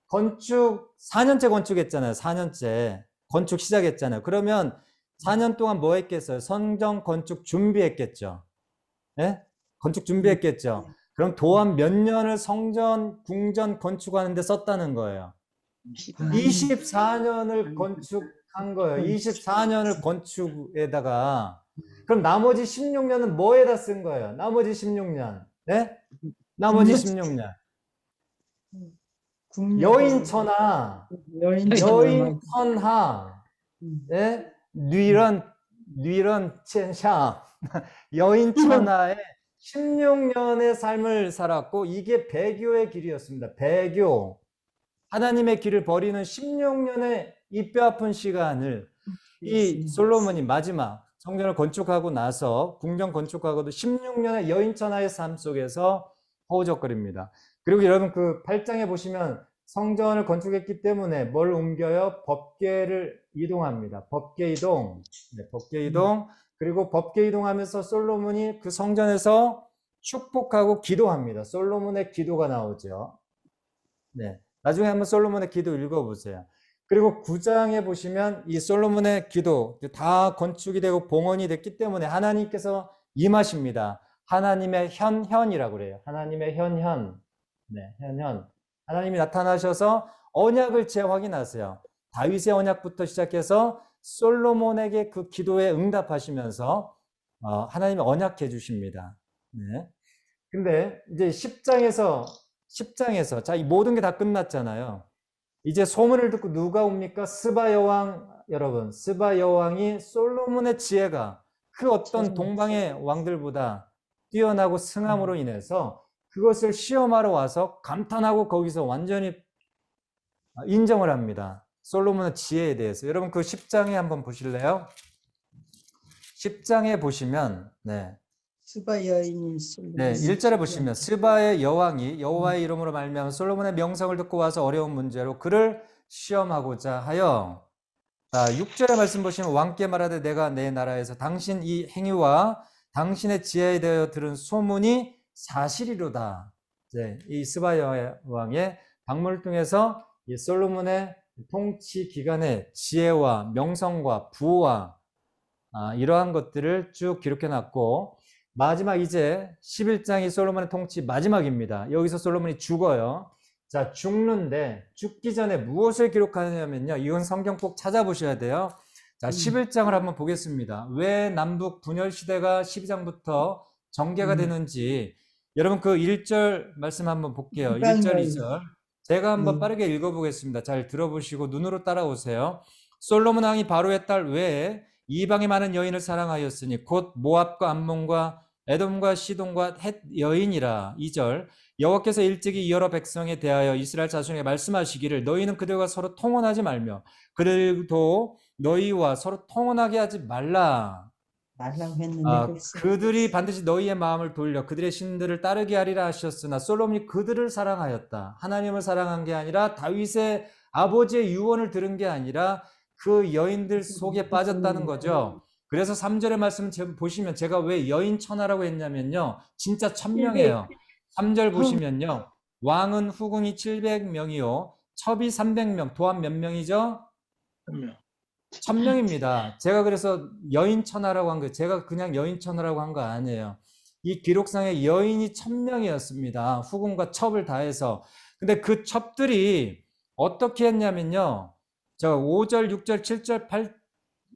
건축 4년째 건축했잖아요. 4년째 건축 시작했잖아요. 그러면 4년 동안 뭐 했겠어요? 성전 건축 준비했겠죠. 네? 건축 준비했겠죠. 그럼 도합 몇 년을 성전 궁전 건축하는 데 썼다는 거예요. 24년을 건축한 거예요. 24년을 건축에다가. 그럼 나머지 16년은 뭐에다 쓴 거예요? 나머지 16년. 네? 나머지 16년. 여인천하, 여인천하, 네? 뉘런 첸샤, 여인천하에 16년의 삶을 살았고 이게 배교의 길이었습니다. 배교. 하나님의 길을 버리는 16년의 이 뼈아픈 시간을 이 솔로몬이 마지막 성전을 건축하고 나서 궁전 건축하고도 16년의 여인천하의 삶 속에서 허우적거립니다. 그리고 여러분 그 8장에 보시면 성전을 건축했기 때문에 뭘 옮겨요? 법궤를 이동합니다. 법궤 이동. 네, 법궤 이동. 그리고 법궤 이동하면서 솔로몬이 그 성전에서 축복하고 기도합니다. 솔로몬의 기도가 나오죠. 네. 나중에 한번 솔로몬의 기도 읽어보세요. 그리고 9장에 보시면 이 솔로몬의 기도 다 건축이 되고 봉헌이 됐기 때문에 하나님께서 임하십니다. 하나님의 현현이라고 그래요. 하나님의 현현. 네, 현현. 하나님이 나타나셔서 언약을 재확인하세요. 다윗의 언약부터 시작해서 솔로몬에게 그 기도에 응답하시면서 하나님이 언약해 주십니다. 네. 근데 이제 10장에서 자, 이 모든 게 다 끝났잖아요. 이제 소문을 듣고 누가 옵니까? 스바 여왕, 여러분. 스바 여왕이 솔로몬의 지혜가 그 어떤 동방의 왕들보다 뛰어나고 승함으로 인해서 그것을 시험하러 와서 감탄하고 거기서 완전히 인정을 합니다. 솔로몬의 지혜에 대해서. 여러분 그 10장에 한번 보실래요? 10장에 보시면 스바 여인이 네, 1절에 보시면 스바의 여왕이 여호와의 이름으로 말미암아 솔로몬의 명성을 듣고 와서 어려운 문제로 그를 시험하고자 하여. 자, 6절의 말씀 보시면 왕께 말하되 내가 내 나라에서 당신 이 행위와 당신의 지혜에 대하여 들은 소문이 사실이로다. 네, 이 스바 여왕의 방문을 통해서 이 솔로몬의 통치 기간의 지혜와 명성과 부와 이러한 것들을 쭉 기록해 놨고 마지막 이제 11장이 솔로몬의 통치 마지막입니다. 여기서 솔로몬이 죽어요. 자, 죽는데 죽기 전에 무엇을 기록하냐면요. 이건 성경 꼭 찾아보셔야 돼요. 자, 11장을 한번 보겠습니다. 왜 남북 분열 시대가 12장부터 전개가 되는지 여러분 그 1절 말씀 한번 볼게요. 1절, 이방 여인. 2절. 제가 한번 음. 빠르게 읽어보겠습니다. 잘 들어보시고 눈으로 따라오세요. 솔로몬 왕이 바로의 딸 외에 이방의 많은 여인을 사랑하였으니 곧 모압과 암몬과 에돔과 시돈과 헷 여인이라. 2절. 여호와께서 일찍이 여러 백성에 대하여 이스라엘 자손에게 말씀하시기를 너희는 그들과 서로 통혼하지 말며 그들도 너희와 서로 통혼하게 하지 말라. 말라고 했는데 글쎄. 그들이 반드시 너희의 마음을 돌려 그들의 신들을 따르게 하리라 하셨으나 솔로몬이 그들을 사랑하였다. 하나님을 사랑한 게 아니라 다윗의 아버지의 유언을 들은 게 아니라 그 여인들 속에 빠졌다는 거죠. 그래서 3절의 말씀 보시면 제가 왜 여인 천하라고 했냐면요. 진짜 천명이에요. 3절 보시면요. 왕은 후궁이 700명이요. 첩이 300명. 도합 몇 명이죠? 1000명입니다. 제가 그래서 여인천하라고 한 거예요. 제가 그냥 여인천하라고 한 거 아니에요. 이 기록상에 여인이 1000명이었습니다. 후궁과 첩을 다해서. 근데 그 첩들이 어떻게 했냐면요. 저 5절, 6절, 7절, 8,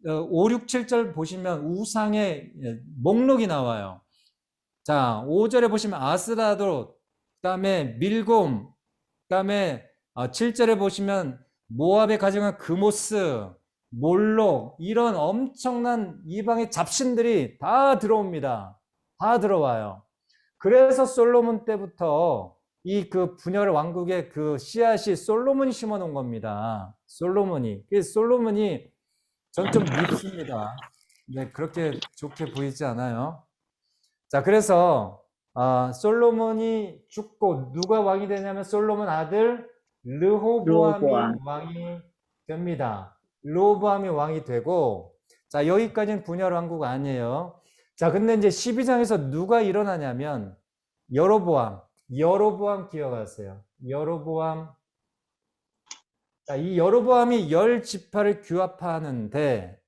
5, 6, 7절 보시면 우상의 목록이 나와요. 자, 5절에 보시면 아스라도, 그 다음에 밀곰, 그 다음에 7절에 보시면 모압에 가정한 그모스, 몰록, 이런 엄청난 이방의 잡신들이 다 들어옵니다. 다 들어와요. 그래서 솔로몬 때부터 이 그 분열 왕국의 그 씨앗이 솔로몬이 심어 놓은 겁니다. 솔로몬이. 솔로몬이 전 좀 밉습니다. 네, 그렇게 좋게 보이지 않아요. 자, 그래서 솔로몬이 죽고 누가 왕이 되냐면 솔로몬 아들 르호보암이 왕이 됩니다. 르호보암이 왕이 되고, 자, 여기까지는 분열 왕국 아니에요. 자, 근데 이제 12장에서 누가 일어나냐면 여로보암 기억하세요. 여로보암. 자, 이 여로보암이 10지파를 규합하는데,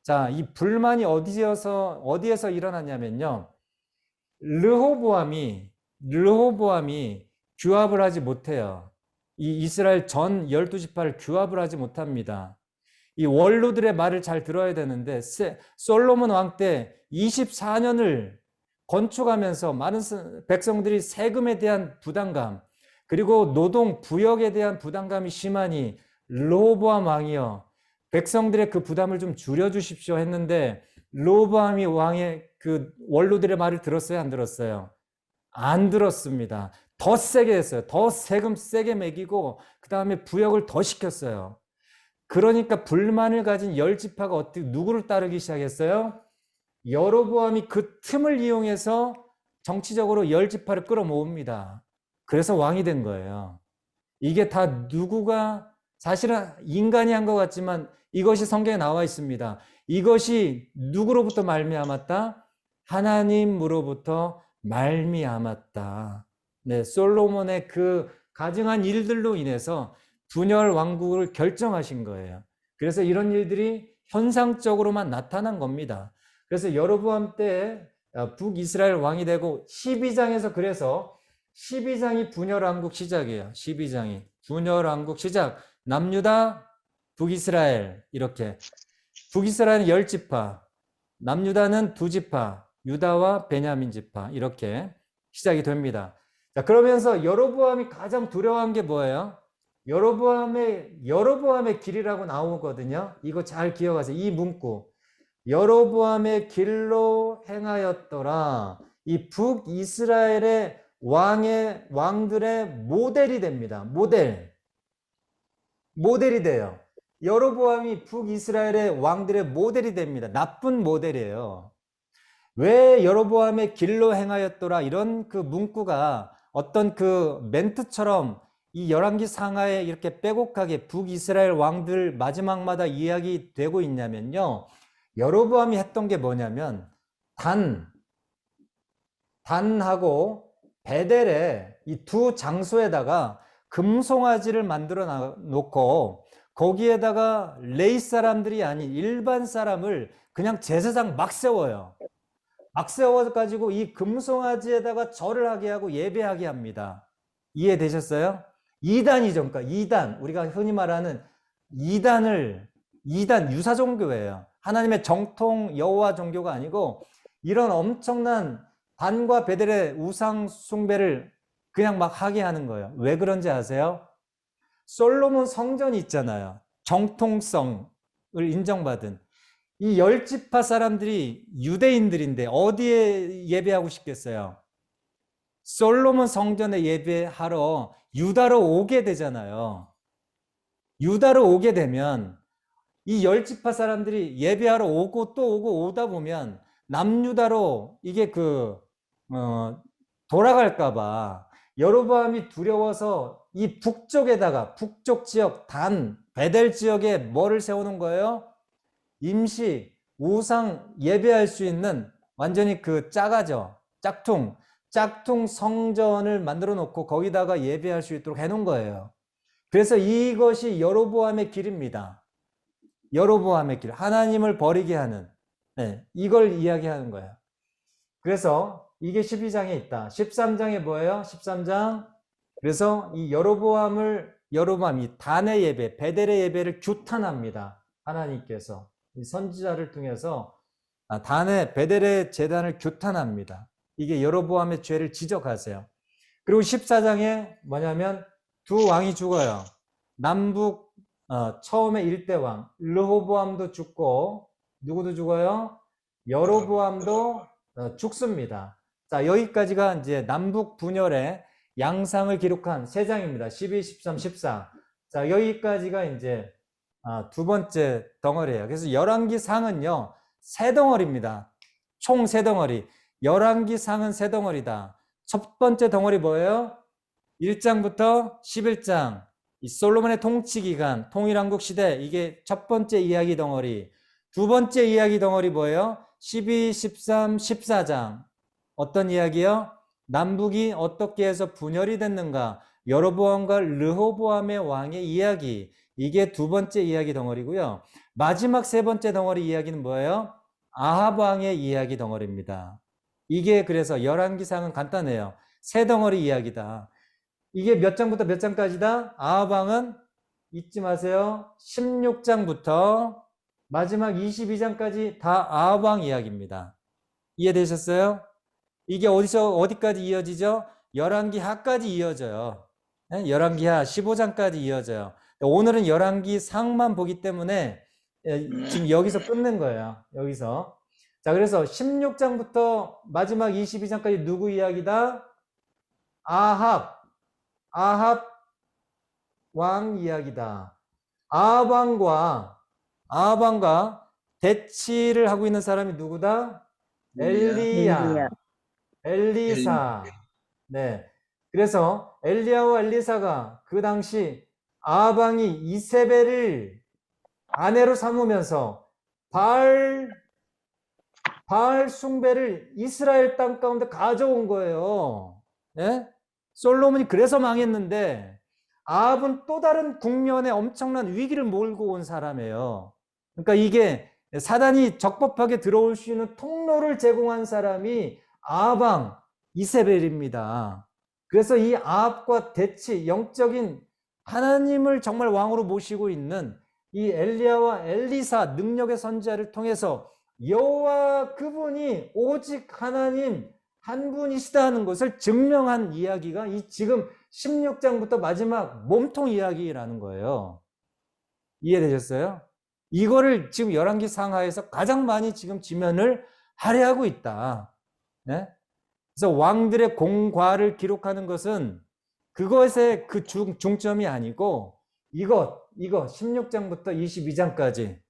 자, 이 불만이 어디에서 일어나냐면요. 르호보암이 규합을 하지 못해요. 이 이스라엘 전 12지파를 규합을 하지 못합니다. 이 원로들의 말을 잘 들어야 되는데 솔로몬 왕 때 24년을 건축하면서 많은 백성들이 세금에 대한 부담감 그리고 노동 부역에 대한 부담감이 심하니 르호보암 왕이요 백성들의 그 부담을 좀 줄여주십시오 했는데 르호보암이 왕의 그 원로들의 말을 들었어요? 안 들었어요? 안 들었습니다. 더 세게 했어요. 더 세금 세게 매기고 그 다음에 부역을 더 시켰어요. 그러니까 불만을 가진 10지파가 어떻게 누구를 따르기 시작했어요? 여로보암이 그 틈을 이용해서 정치적으로 10지파를 끌어모읍니다. 그래서 왕이 된 거예요. 이게 다 누구가 사실은 인간이 한 것 같지만 이것이 성경에 나와 있습니다. 이것이 누구로부터 말미암았다? 하나님으로부터 말미암았다. 네, 솔로몬의 그 가증한 일들로 인해서 분열 왕국을 결정하신 거예요. 그래서 이런 일들이 현상적으로만 나타난 겁니다. 그래서 여로보암 때 북이스라엘 왕이 되고 12장에서 그래서 12장이 분열 왕국 시작이에요. 12장이 분열 왕국 시작. 남유다, 북이스라엘 이렇게. 북이스라엘은 10지파, 남유다는 2지파, 유다와 베냐민 지파 이렇게 시작이 됩니다. 자, 그러면서 여로보암이 가장 두려워한 게 뭐예요? 여로보암의 길이라고 나오거든요. 이거 잘 기억하세요. 이 문구. 여로보암의 길로 행하였더라. 이 북이스라엘의 왕들의 모델이 됩니다. 모델이 돼요. 여로보암이 북이스라엘의 왕들의 모델이 됩니다. 나쁜 모델이에요. 왜 여로보암의 길로 행하였더라 이런 그 문구가 어떤 그 멘트처럼 이 열왕기 상하에 이렇게 빼곡하게 북이스라엘 왕들 마지막마다 이야기되고 있냐면요. 여로보암이 했던 게 뭐냐면 단하고 베델에 이 두 장소에다가 금송아지를 만들어 놓고 거기에다가 레위 사람들이 아닌 일반 사람을 그냥 제사장 막 세워요. 막 세워가지고 이 금송아지에다가 절을 하게 하고 예배하게 합니다. 이해되셨어요? 이단이죠. 그러니까 이단, 우리가 흔히 말하는 이단 유사 종교예요. 하나님의 정통 여호와 종교가 아니고 이런 엄청난 단과 베델의 우상 숭배를 그냥 막 하게 하는 거예요. 왜 그런지 아세요? 솔로몬 성전이 있잖아요. 정통성을 인정받은 이 열 지파 사람들이 유대인들인데 어디에 예배하고 싶겠어요? 솔로몬 성전에 예배하러 유다로 오게 되잖아요. 유다로 오게 되면 이 열 지파 사람들이 예배하러 오고 또 오고 오다 보면 남유다로 이게 돌아갈까봐 여로보암이 두려워서 이 북쪽에다가 북쪽 지역 단 베델 지역에 뭐를 세우는 거예요? 임시 우상 예배할 수 있는 완전히 작아져 짝퉁 성전을 만들어 놓고 거기다가 예배할 수 있도록 해놓은 거예요. 그래서 이것이 여로보암의 길입니다. 여로보암의 길, 하나님을 버리게 하는, 이걸 이야기하는 거예요. 그래서 이게 12장에 있다. 13장에 뭐예요? 13장. 그래서 이 여로보암이 단의 예배, 베델의 예배를 규탄합니다. 하나님께서 이 선지자를 통해서 단의 베델의 제단을 규탄합니다. 이게 여로보암의 죄를 지적하세요. 그리고 14장에 뭐냐면 두 왕이 죽어요. 남북 처음에 1대 왕 르호보암도 죽고 누구도 죽어요? 여로보암도 죽습니다. 자, 여기까지가 이제 남북 분열의 양상을 기록한 3장입니다. 12, 13, 14. 자, 여기까지가 이제 두 번째 덩어리예요. 그래서 열왕기상은요, 3덩어리입니다. 총 3덩어리. 열왕기상은 3덩어리다. 첫 번째 덩어리 뭐예요? 1장부터 11장. 이 솔로몬의 통치 기간, 통일왕국 시대, 이게 첫 번째 이야기 덩어리. 두 번째 이야기 덩어리 뭐예요? 12, 13, 14장. 어떤 이야기요? 남북이 어떻게 해서 분열이 됐는가? 여로보암과 르호보암의 왕의 이야기. 이게 두 번째 이야기 덩어리고요. 마지막 세 번째 덩어리 이야기는 뭐예요? 아합 왕의 이야기 덩어리입니다. 이게 그래서 열왕기상은 간단해요. 3덩어리 이야기다. 이게 몇 장부터 몇 장까지다? 아합 왕은 잊지 마세요. 16장부터 마지막 22장까지 다 아합 왕 이야기입니다. 이해되셨어요? 이게 어디까지 이어지죠? 열왕기하까지 이어져요. 열왕기하 15장까지 이어져요. 오늘은 열왕기상만 보기 때문에 지금 여기서 끊는 거예요. 여기서. 자, 그래서 16장부터 마지막 22장까지 누구 이야기다? 아합 왕 이야기다. 아합 왕과 대치를 하고 있는 사람이 누구다? 엘리사. 네. 그래서 엘리야와 엘리사가 그 당시 아합 왕이 이세벨을 아내로 삼으면서 바알 숭배를 이스라엘 땅 가운데 가져온 거예요. 네? 솔로몬이 그래서 망했는데 아합은 또 다른 국면에 엄청난 위기를 몰고 온 사람이에요. 그러니까 이게 사단이 적법하게 들어올 수 있는 통로를 제공한 사람이 아합 왕 이세벨입니다. 그래서 이 아합과 대치, 영적인 하나님을 정말 왕으로 모시고 있는 이 엘리야와 엘리사 능력의 선지자를 통해서 여호와 그분이 오직 하나님 한 분이시다 하는 것을 증명한 이야기가 이 지금 16장부터 마지막 몸통 이야기라는 거예요. 이해되셨어요? 이거를 지금 열왕기 상하에서 가장 많이 지금 지면을 할애하고 있다. 네? 그래서 왕들의 공과를 기록하는 것은 그것의 그 중점이 아니고 이것 16장부터 22장까지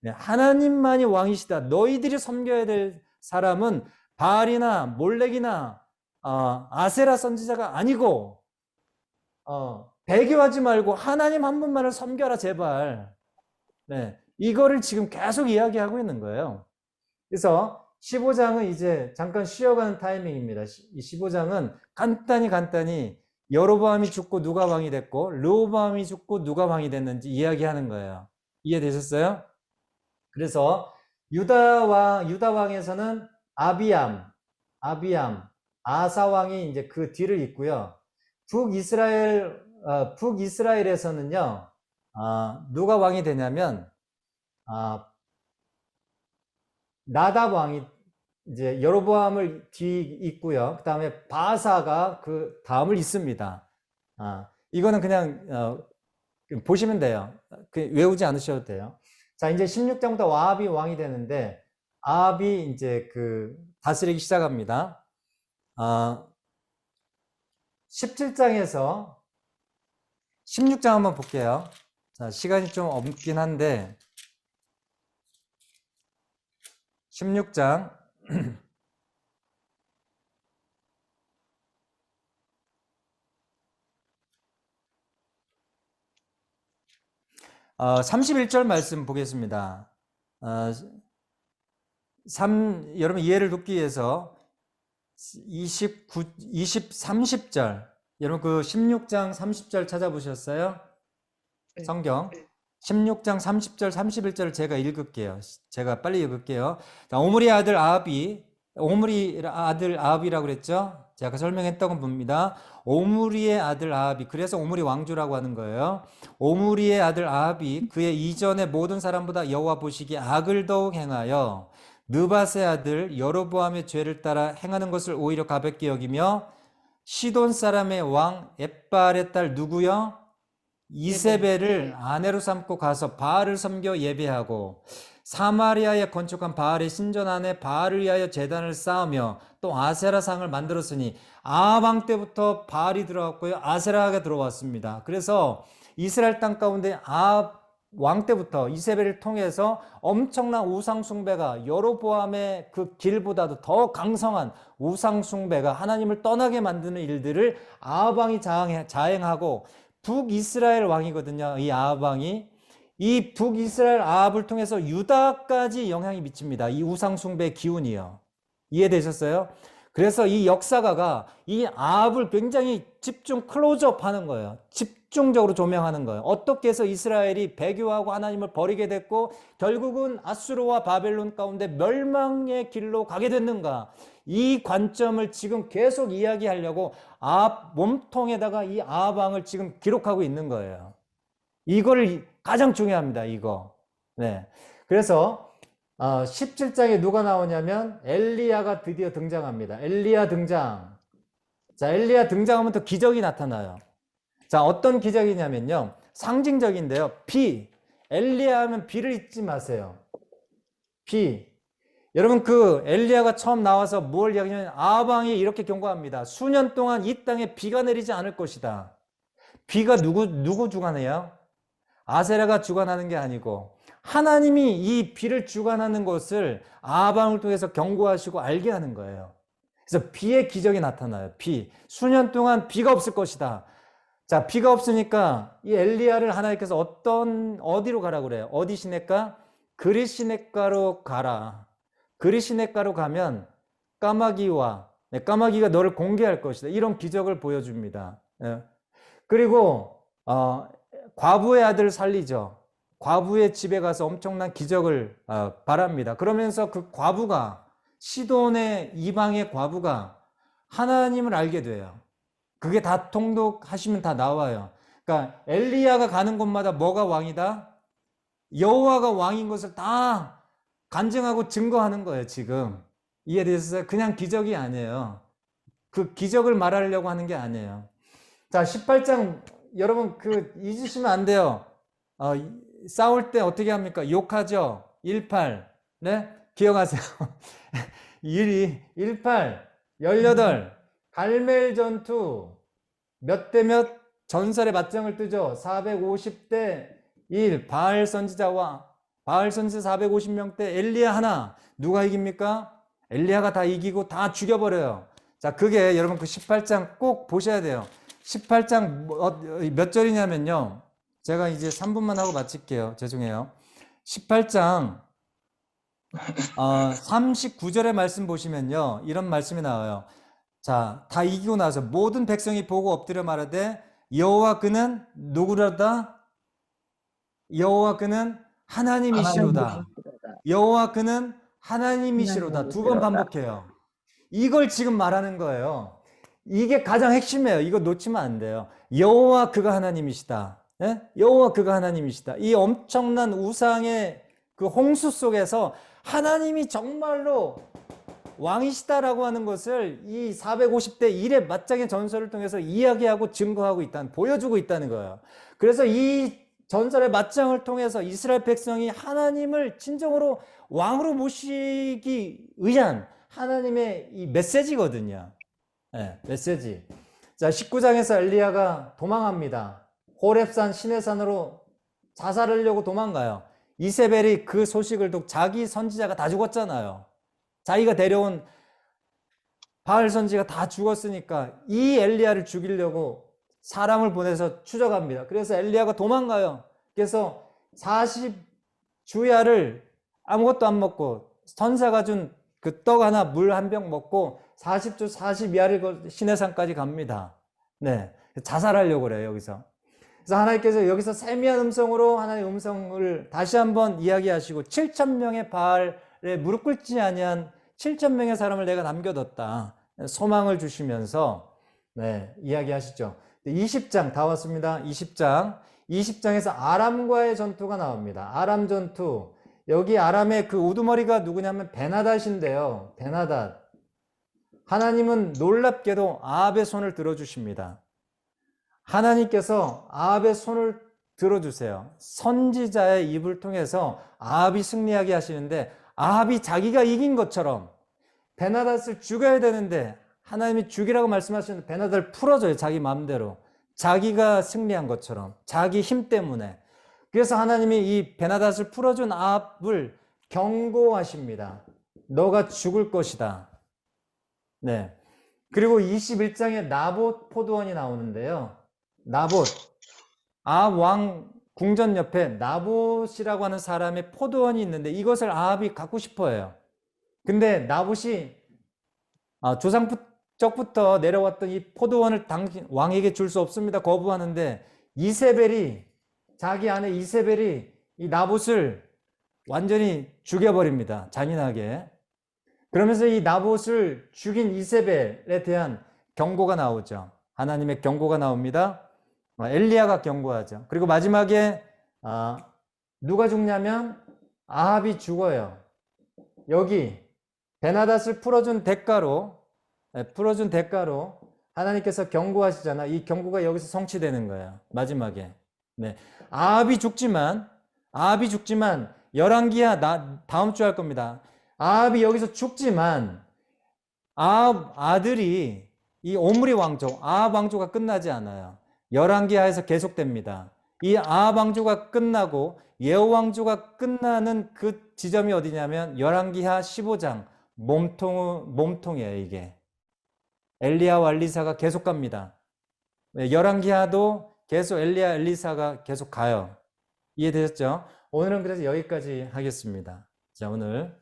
하나님만이 왕이시다. 너희들이 섬겨야 될 사람은 바알이나 몰렉이나 아세라 선지자가 아니고 배교하지 말고 하나님 한 분만을 섬겨라 제발. 네, 이거를 지금 계속 이야기하고 있는 거예요. 그래서 15장은 이제 잠깐 쉬어가는 타이밍입니다. 이 15장은 간단히 여로보암이 죽고 누가 왕이 됐고 르호보암이 죽고 누가 왕이 됐는지 이야기하는 거예요. 이해되셨어요? 그래서 유다 왕에서는 아비암, 아사 왕이 이제 그 뒤를 잇고요. 북이스라엘에서는요, 누가 왕이 되냐면, 나답 이제 여로보암을 뒤 있고요. 그 다음에 바사가 그 다음을 잇습니다. 이거는 그냥 보시면 돼요. 외우지 않으셔도 돼요. 자, 이제 16장부터 아합이 왕이 되는데, 아합이 이제 다스리기 시작합니다. 17장에서 16장 한번 볼게요. 자, 시간이 좀 없긴 한데, 16장. 31절 말씀 보겠습니다. 여러분 이해를 돕기 위해서 30절. 여러분 그 16장 30절 찾아보셨어요? 네. 성경. 16장 30절, 31절을 제가 읽을게요. 제가 빨리 읽을게요. 자, 오므리 아들 아합이라고 그랬죠? 제가 설명했던 겁니다. 오므리의 아들 아합이, 그래서 오므리 왕조라고 하는 거예요. 오므리의 아들 아합이 그의 이전의 모든 사람보다 여호와 보시기에 악을 더욱 행하여 느밧의 아들 여로보암의 죄를 따라 행하는 것을 오히려 가볍게 여기며 시돈 사람의 왕 엣발의 딸 누구요? 이세벨을 아내로 삼고 가서 바알을 섬겨 예배하고 사마리아에 건축한 바알의 신전 안에 바알을 위하여 제단을 쌓으며 또 아세라상을 만들었으니 아합 왕 때부터 바알이 들어왔고요, 아세라가 들어왔습니다. 그래서 이스라엘 땅 가운데 아합 왕 때부터 이세벨을 통해서 엄청난 우상 숭배가, 여로보암의 그 길보다도 더 강성한 우상 숭배가, 하나님을 떠나게 만드는 일들을 아합 왕이 자행하고, 북이스라엘 왕이거든요. 이 아합 왕이. 이 북이스라엘 아합을 통해서 유다까지 영향이 미칩니다. 이 우상 숭배의 기운이요. 이해되셨어요? 그래서 이 역사가가 이 아합을 굉장히 클로즈업 하는 거예요. 집중적으로 조명하는 거예요. 어떻게 해서 이스라엘이 배교하고 하나님을 버리게 됐고 결국은 아수르와 바벨론 가운데 멸망의 길로 가게 됐는가, 이 관점을 지금 계속 이야기하려고 아합 몸통에다가 이 아합 왕을 지금 기록하고 있는 거예요. 이거를 가장 중요합니다. 이거. 네. 그래서 17장에 누가 나오냐면 엘리야가 드디어 등장합니다. 엘리야 등장. 자, 엘리야 등장하면 또 기적이 나타나요. 자, 어떤 기적이냐면요, 상징적인데요. 비. 엘리야 하면 비를 잊지 마세요. 비. 여러분 그 엘리야가 처음 나와서 뭘 이야기하냐면 아합 왕이 이렇게 경고합니다. 수년 동안 이 땅에 비가 내리지 않을 것이다. 비가 누구 주관해요? 아세라가 주관하는 게 아니고 하나님이 이 비를 주관하는 것을 아합 왕을 통해서 경고하시고 알게 하는 거예요. 그래서 비의 기적이 나타나요. 비. 수년 동안 비가 없을 것이다. 자, 비가 없으니까 이 엘리야를 하나님께서 어디로 가라고 그래요? 어디 시냇가? 그릿 시냇가로 가라. 그릿 시냇가로 가면 까마귀가 너를 공개할 것이다. 이런 기적을 보여줍니다. 그리고 과부의 아들을 살리죠. 과부의 집에 가서 엄청난 기적을 바랍니다. 그러면서 그 과부가, 시돈의 이방의 과부가 하나님을 알게 돼요. 그게 다 통독하시면 다 나와요. 그러니까 엘리야가 가는 곳마다 뭐가 왕이다? 여호와가 왕인 것을 다 간증하고 증거하는 거예요. 지금 이해되셨어요? 그냥 기적이 아니에요. 그 기적을 말하려고 하는 게 아니에요. 자, 18장 여러분 잊으시면 안 돼요. 싸울 때 어떻게 합니까? 욕하죠. 18. 네? 기억하세요. 18, 18, 갈멜 전투 몇 대 몇 전설의 맞짱을 뜨죠. 450대 1, 바알 선지자 450명 대 엘리야 하나. 누가 이깁니까? 엘리야가 다 이기고 다 죽여버려요. 자, 그게 여러분 그 18장 꼭 보셔야 돼요. 18장 몇 절이냐면요, 제가 이제 3분만 하고 마칠게요. 죄송해요. 18장 39절의 말씀 보시면요, 이런 말씀이 나와요. 자, 다 이기고 나서 모든 백성이 보고 엎드려 말하되 여호와 그는 누구로다? 여호와 그는 하나님이시로다. 여호와 그는 하나님이시로다. 두 번 반복해요. 이걸 지금 말하는 거예요. 이게 가장 핵심이에요. 이거 놓치면 안 돼요. 여호와 그가 하나님이시다. 네? 여호와 그가 하나님이시다. 이 엄청난 우상의 그 홍수 속에서 하나님이 정말로 왕이시다라고 하는 것을 이 450대 1의 맞짱의 전설을 통해서 이야기하고 증거하고 있다는, 보여주고 있다는 거예요. 그래서 이 전설의 맞짱을 통해서 이스라엘 백성이 하나님을 진정으로 왕으로 모시기 위한 하나님의 이 메시지거든요. 네, 메시지. 자, 19장에서 엘리야가 도망합니다. 호렙산 시내산으로 자살하려고 도망가요. 이세벨이 그 소식을 듣고, 자기 선지자가 다 죽었잖아요. 자기가 데려온 바알 선지가 다 죽었으니까 이 엘리야를 죽이려고 사람을 보내서 추적합니다. 그래서 엘리야가 도망가요. 그래서 40주야를 아무것도 안 먹고 선사가 준 그 떡 하나, 물 한 병 먹고 40주 40야를 시내산까지 갑니다. 네, 자살하려고 그래요, 여기서. 그래서 하나님께서 여기서 세미한 음성으로 하나님의 음성을 다시 한번 이야기하시고, 7,000명의 바알에 무릎 꿇지 아니한 7,000명의 사람을 내가 남겨뒀다, 소망을 주시면서 네, 이야기하시죠. 20장 다 왔습니다. 20장에서 아람과의 전투가 나옵니다. 아람 전투. 여기 아람의 그 우두머리가 누구냐면 베나닷인데요. 베나닷. 하나님은 놀랍게도 아합의 손을 들어주십니다. 하나님께서 아합의 손을 들어주세요. 선지자의 입을 통해서 아합이 승리하게 하시는데, 아합이 자기가 이긴 것처럼 베나닷을 죽여야 되는데 하나님이 죽이라고 말씀하시는데 베나닷을 풀어줘요. 자기 마음대로. 자기가 승리한 것처럼, 자기 힘 때문에. 그래서 하나님이 이 베나닷을 풀어준 아합을 경고하십니다. 너가 죽을 것이다. 네. 그리고 21장에 나봇 포도원이 나오는데요. 나봇, 아합 왕 궁전 옆에 나봇이라고 하는 사람의 포도원이 있는데, 이것을 아합이 갖고 싶어 해요. 근데 나봇이 조상적부터 내려왔던 이 포도원을 당신 왕에게 줄 수 없습니다. 거부하는데, 자기 아내 이세벨이 이 나봇을 완전히 죽여버립니다. 잔인하게. 그러면서 이 나봇을 죽인 이세벨에 대한 경고가 나오죠. 하나님의 경고가 나옵니다. 엘리야가 경고하죠. 그리고 마지막에 누가 죽냐면 아합이 죽어요. 여기 베나닷을 풀어준 대가로 하나님께서 경고하시잖아. 이 경고가 여기서 성취되는 거예요. 마지막에. 네. 아합이 죽지만 열왕기야 다음 주 할 겁니다. 아합이 여기서 죽지만 아합 아들이 이 오므리 왕조, 아합 왕조가 끝나지 않아요. 열왕기하에서 계속됩니다. 이 아합 왕조가 끝나고 예후 왕조가 끝나는 그 지점이 어디냐면 열왕기하 15장 몸통이에요. 이게 엘리야와 엘리사가 계속 갑니다. 열왕기하도 계속 엘리야 엘리사가 계속 가요. 이해되셨죠? 오늘은 그래서 여기까지 하겠습니다. 자, 오늘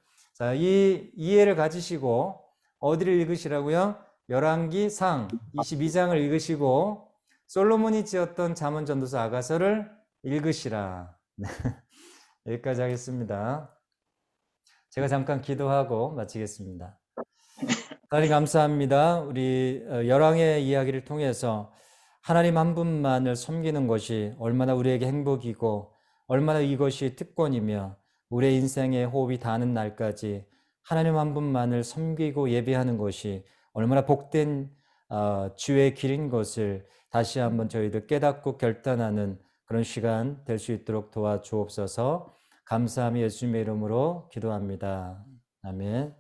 이 이해를 가지시고 어디를 읽으시라고요? 열왕기상 22장을 읽으시고 솔로몬이 지었던 잠언 전도서 아가서를 읽으시라. 여기까지 하겠습니다. 제가 잠깐 기도하고 마치겠습니다. 하나님 감사합니다. 우리 열왕의 이야기를 통해서 하나님 한 분만을 섬기는 것이 얼마나 우리에게 행복이고 얼마나 이것이 특권이며 우리의 인생의 호흡이 닿는 날까지 하나님 한 분만을 섬기고 예배하는 것이 얼마나 복된 주의 길인 것을 다시 한번 저희들 깨닫고 결단하는 그런 시간 될 수 있도록 도와주옵소서. 감사하며 예수님의 이름으로 기도합니다. 아멘.